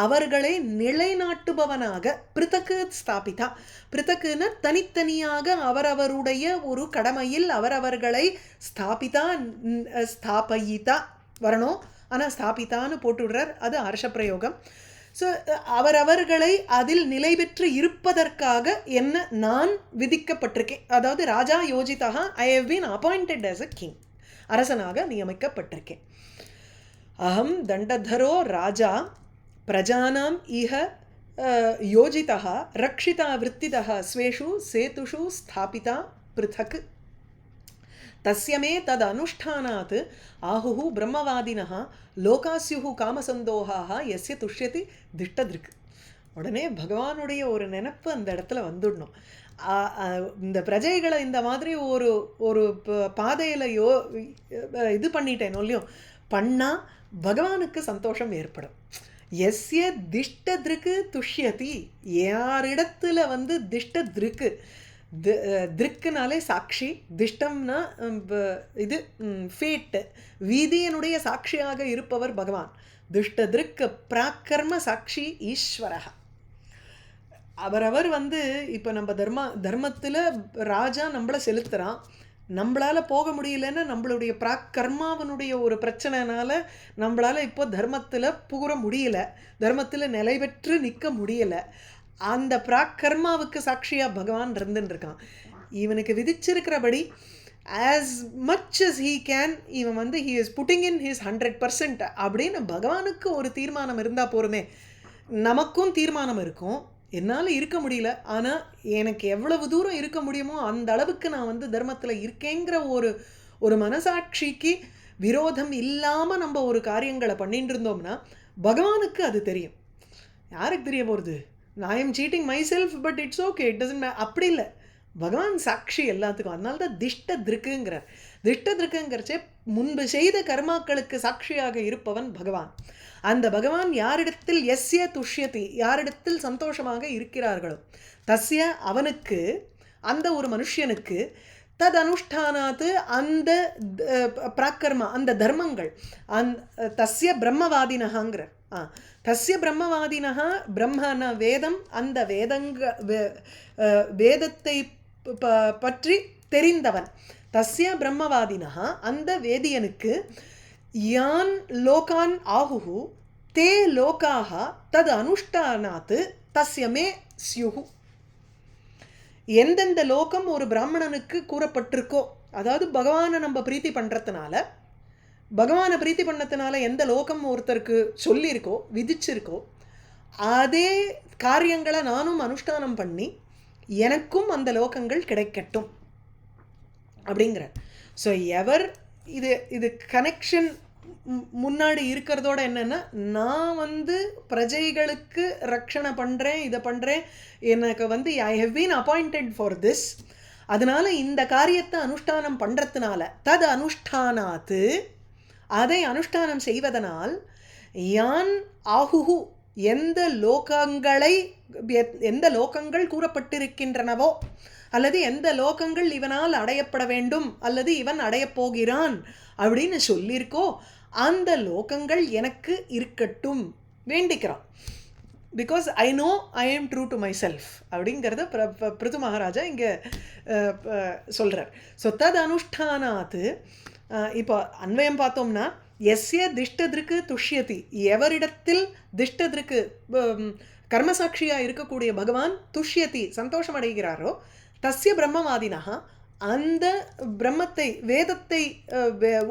அவர்களை நிலைநாட்டுபவனாக, பிருத்தக்கு ஸ்தாபிதா, பிருத்தக்குன்னு தனித்தனியாக அவரவருடைய ஒரு கடமையில் அவரவர்களை ஸ்தாபிதா ஸ்தாபயிதா வரணும். ஆனால் ஸ்தாபிதான்னு போட்டுடுறார், அது அரசப்பிரயோகம். ஸோ அவரவர்களை அதில் நிலை பெற்று இருப்பதற்காக என்ன நான் விதிக்கப்பட்டிருக்கேன். அதாவது ராஜா யோஜிதா, I have been appointed as a king, அரசனாக நியமிக்கப்பட்டிருக்கேன். அகம் தண்டதரோ ராஜா பிரஜானாம் இஹ யோஜிதா ரக்ஷிதா விற்த்திதா ஸ்வேஷு சேதுஷு ஸ்தாபிதா பிருத்தக். தஸ்யமே தது அனுஷ்டானாத் ஆஹுஹு பிரம்மவாதினஹ லோகாஸ்யுஹு காமசந்தோஹாஹ யஸ்ய துஷ்யதி திஷ்டதிருக்கு. உடனே பகவானுடைய ஒரு நினைப்பு அந்த இடத்துல வந்துடணும். இந்த பிரஜைகளை இந்த மாதிரி ஒரு பாதையில் இது பண்ணிட்டேனோ இல்லையோ பண்ணால் பகவானுக்கு சந்தோஷம் ஏற்படும். எஸ்ய திஷ்டதிருக்கு துஷ்யதி, யாரிடத்துல வந்து திஷ்டதிருக்கு, திருக்குனாலே சாட்சி, திஷ்டம்னா இது ஃபேட்டு, வீதியனுடைய சாட்சியாக இருப்பவர் பகவான். துஷ்ட திருக்கு பிராக்கர்ம சாட்சி ஈஸ்வரா. அவரவர் வந்து இப்போ நம்ம தர்மத்தில் ராஜா நம்மளை செலுத்துகிறான், நம்மளால் போக முடியலன்னா நம்மளுடைய பிராக்கர்மாவனுடைய ஒரு பிரச்சனைனால நம்மளால் இப்போ தர்மத்தில் புகுற முடியல, தர்மத்தில் நிலை பெற்று நிற்க முடியலை. அந்த பிராக்கர்மாவுக்கு சாட்சியாக பகவான் இருந்துருக்கான். இவனுக்கு விதிச்சிருக்கிறபடி as much as he can, இவன் வந்து he is putting in his 100% அப்படின்னு பகவானுக்கு ஒரு தீர்மானம் இருந்தால் போருமே. நமக்கும் தீர்மானம் இருக்கும், என்னால் இருக்க முடியல, ஆனால் எனக்கு எவ்வளவு தூரம் இருக்க முடியுமோ அந்த அளவுக்கு நான் வந்து தர்மத்தில் இருக்கேங்கிற ஒரு மனசாட்சிக்கு விரோதம் இல்லாமல் நம்ம ஒரு காரியங்களை பண்ணிட்டு இருந்தோம்னா பகவானுக்கு அது தெரியும். யாருக்கு தெரிய போகிறது? I am cheating myself but it's okay, it doesn't அப்படி இல்லை, பகவான் சாட்சி எல்லாத்துக்கும். அதனால தான் திஷ்ட திருக்குங்கிறார். திஷ்டதிருக்குங்கிறச்சே முன்பு செய்த கர்மாக்களுக்கு சாட்சியாக இருப்பவன் பகவான். அந்த பகவான் யாரிடத்தில் எஸ்ய துஷ்யதி, யாரிடத்தில் சந்தோஷமாக இருக்கிறார்களோ, தஸ்ய அவனுக்கு, அந்த ஒரு மனுஷனுக்கு, தது அனுஷ்டானாத்து அந்த பிராக்கர்மா அந்த தர்மங்கள், தஸ்ய பிரம்மவாதினகாங்கிற தஸ்ய பிரம்மவாதினஹா, பிரம்மன வேதம், அந்த வேதத்தை பற்றி தெரிந்தவன், தஸ்ய பிரம்மவாதினஹா அந்த வேதியனுக்கு, யான் லோகான் ஆகுஹு தே லோகாக தது அனுஷ்டானாத்து தஸ்ய மே ஸ்யுஹு. எந்தெந்த லோகம் ஒரு பிராமணனுக்கு கூறப்பட்டிருக்கோ, அதாவது பகவானை நம்ம பிரீத்தி பண்ணுறதுனால, பகவானை பிரீத்தி பண்ணதுனால எந்த லோகம் ஒருத்தருக்கு சொல்லியிருக்கோ விதிச்சிருக்கோ, அதே காரியங்களை நானும் அனுஷ்டானம் பண்ணி எனக்கும் அந்த லோகங்கள் கிடைக்கட்டும் அப்படிங்கிற. ஸோ எவர் இது கனெக்ஷன் முன்னாடி இருக்கிறதோட என்னென்னா, நான் பிரஜைகளுக்கு ரக்ஷணை பண்ணுறேன், இதை பண்ணுறேன், எனக்கு I have been appointed for this, அதனால் இந்த காரியத்தை அனுஷ்டானம் பண்ணுறதுனால, தது அனுஷ்டானாத்து அதை அனுஷ்டானம் செய்வதனால், யான் ஆகுஹு எந்த லோகங்கள் கூறப்பட்டிருக்கின்றனவோ, அல்லது எந்த லோகங்கள் இவனால் அடையப்பட வேண்டும் அல்லது இவன் அடையப்போகிறான் அப்படின்னு சொல்லியிருக்கோ, அந்த லோகங்கள் எனக்கு இருக்கட்டும் வேண்டிக்கிறான். Because I know I am true to myself அப்படிங்கிறத பிருது மகாராஜா இங்கே சொல்கிறார். ஸோ தது அனுஷ்டானாத்து, இப்போ அன்வயம் பார்த்தோம்னா, எஸ்ய திஷ்டதிருக்கு துஷ்யதி, எவரிடத்தில் திஷ்டதிருக்கு கர்மசாட்சியாக இருக்கக்கூடிய பகவான் துஷ்யதி சந்தோஷம் அடைகிறாரோ, தஸ்ய பிரம்மவாதினஹா அந்த பிரம்மத்தை வேதத்தை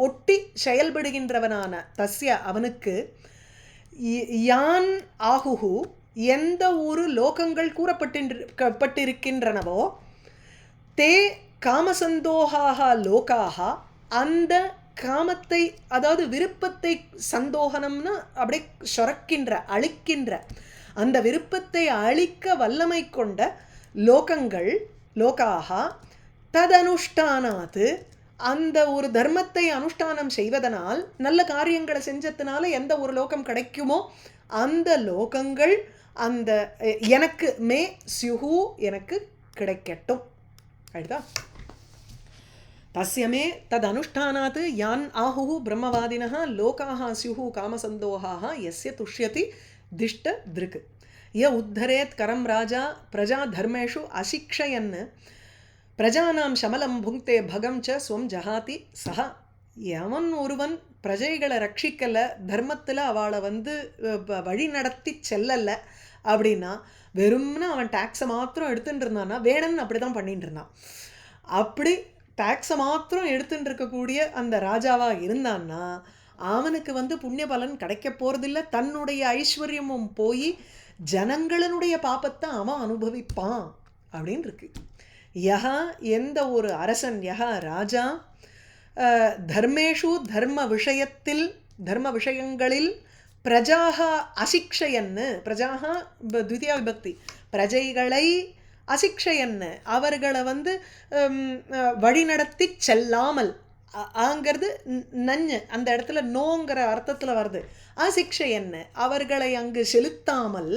ஒட்டி செயல்படுகின்றவனான தஸ்ய அவனுக்கு, யான் ஆகுஹு எந்த ஒரு லோகங்கள் கூறப்பட்டிருக்கின்றனவோ, தே காமசந்தோகாக லோகாக அந்த காமத்தை, அதாவது விருப்பத்தை, சந்தோகனம்னா அப்படியே சொரக்கின்ற அழிக்கின்ற, அந்த விருப்பத்தை அழிக்க வல்லமை கொண்ட லோகங்கள், லோகாக ததனுஷ்டானாத்து அந்த ஒரு தர்மத்தை அனுஷ்டானம் செய்வதனால், நல்ல காரியங்களை செஞ்சதுனால எந்த ஒரு லோகம் கிடைக்குமோ அந்த லோகங்கள் அந்த எனக்கு மே ஸ்யுஹு எனக்கு கிடைக்கட்டும். ஆயிடுதா? தஸ்யமே தது அனுஷ்டானாத் யான் ஆஹுஹு பிரம்மவாதினஹ லோகாஹ ஸ்யுஹு காமசந்தோஹாஹ யஸ்ய துஷ்யதி திஷ்ட திருக் ய உத்தரேத் கரம் ராஜா பிரஜா தர்மேஷு அசிக்ஷயன் பிரஜானாம் சமலம் புங்க்தே பகம் ச ஸ்வம் ஜஹாதி சஹா. எவன் ஒருவன் பிரஜைகளை ரட்சிக்கலை, தர்மத்தில் அவளை வழி நடத்தி செல்லலை அப்படின்னா, வெறும்னா அவன் டேக்ஸை மாத்திரம் எடுத்துகிட்டு இருந்தான்னா, வேணும்னு அப்படி தான் பண்ணிட்டு இருந்தான். அப்படி டேக்ஸை மாத்திரம் எடுத்துட்டு இருக்கக்கூடிய அந்த ராஜாவாக இருந்தான்னா அவனுக்கு புண்ணிய பலன் கிடைக்க போகிறதில்ல. தன்னுடைய ஐஸ்வர்யமும் போய் ஜனங்களினுடைய பாப்பத்தை அவன் அனுபவிப்பான் அப்படின்னு இருக்கு. யஹா எந்த ஒரு அரசன், யஹா ராஜா தர்மேஷு தர்ம விஷயத்தில், தர்ம விஷயங்களில் பிரஜாக அசிக்ஷயன்னு, பிரஜாக த்விதியா விபக்தி, பிரஜைகளை அசிக்ஷயன்னு அவர்களை வழிநடத்தி செல்லாமல், ஆங்கிறது நஞ்சு அந்த இடத்துல நோங்கிற அர்த்தத்தில் வருது. அசிக்ஷயன்னு அவர்களை அங்கு செலுத்தாமல்,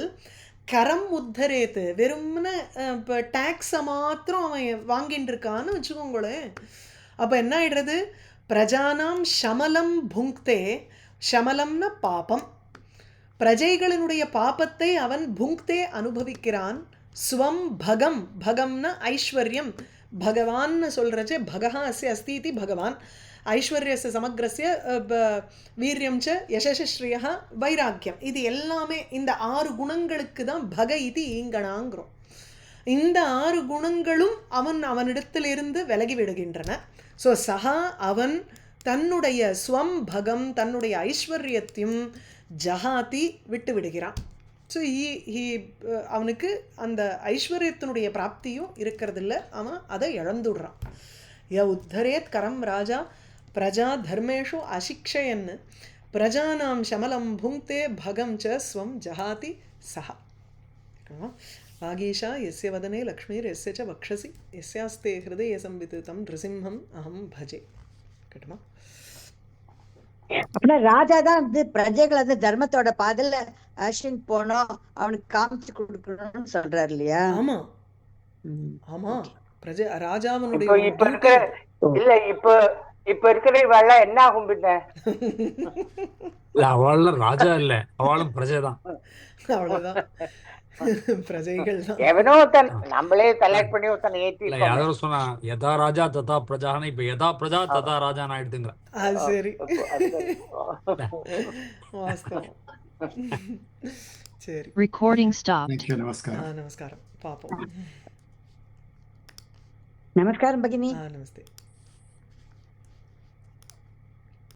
கரம் உத்தரேத்து வெறும்னு இப்போ டேக்ஸை மாத்திரம் அவன் வாங்கிட்டு இருக்கான்னு வச்சுக்கோங்களேன். அப்போ என்ன ஆயிடுறது? பிரஜானாம் ஷமலம் புங்க்தே, ஷமலம்னா பாபம், பிரஜைகளினுடைய பாபத்தை அவன் புங்க்தே அனுபவிக்கிறான். ஸ்வம் பகம், பகம்னா ஐஸ்வர்யம், பகவான்னு சொல்கிறச்சே பகஹா அஸ்ய அஸ்தீதி பகவான், ஐஸ்வர்யஸ்ய சமக்ரஸ்ய வீரியம் ச யசஸ்ரீயா வைராக்கியம், இது எல்லாமே இந்த 6 குணங்களுக்கு தான் பக இது ஈங்கணாங்கிறோம். இந்த 6 குணங்களும் அவனிடத்திலிருந்து விலகி விடுகின்றன. ஸோ சஹா அவன் தன்னுடைய ஸ்வம் பகம், தன்னுடைய ஐஸ்வர்யத்தையும் ஜஹாதி விட்டு விடுகிறான். ஸோ அவனுக்கு அந்த ஐஸ்வர்யத்தினுடைய பிராப்தியும் இருக்கிறதில்ல, அவன் அதை இழந்துடுறான். ய உத்தரேத் கரம் ராஜா பிரஜா தர்மேஷு அசிக்ஷயன் பிரஜானாம் சமலம் புங்க்தே பகம் ச ஸ்வம் ஜஹாதி சஹா. வாகீஷா யஸ்ய வதனே லக்ஷ்மீர் யஸ்ய ச வக்ஷசி யஸ்யாஸ்தே ஹிருதயே சம்விதிதம் நிருசிம்ஹம் அஹம் பஜே. இருக்கட்டுமா? அப்படின்னா ராஜா தான் வந்து பிரஜைகள் வந்து தர்மத்தோட பாதையில அஸ்வின் போனோம், அவனுக்கு காமிச்சு கொடுக்கணும்னு சொல்றாரு இல்லையா? ஆமா, ம். ஆமா. ஓகே. ராஜாவினுடைய இப்போ ஒரு இப்ப டியூட்டி இருக்கிற அது. இல்ல இப்ப இருக்கிற இவெல்லாம் என்ன ஆகும் பின்ன? இல்ல அவளும் ராஜா இல்ல, அவளும் பிரஜைதான். அவ்வளவுதான். பிரஜைகள் தான். எவனோ ஒருத்தன் நம்மளே செலக்ட் பண்ணி ஒருத்தன் இல்ல ஏற்றிருக்கோமே. யாரோ சொன்னா யதா ராஜா ததா பிரஜான்னு, இப்ப யதா பிரஜா ததா ராஜான்னு ஆயிடுதுங்க. அது சரி. அது சரி. வாஸ்தவம். சரி. Recording stopped. Thank you. Namaskar. நமஸ்காரம். பாப்போம். நமஸ்காரம் பகினி. நமஸ்தே.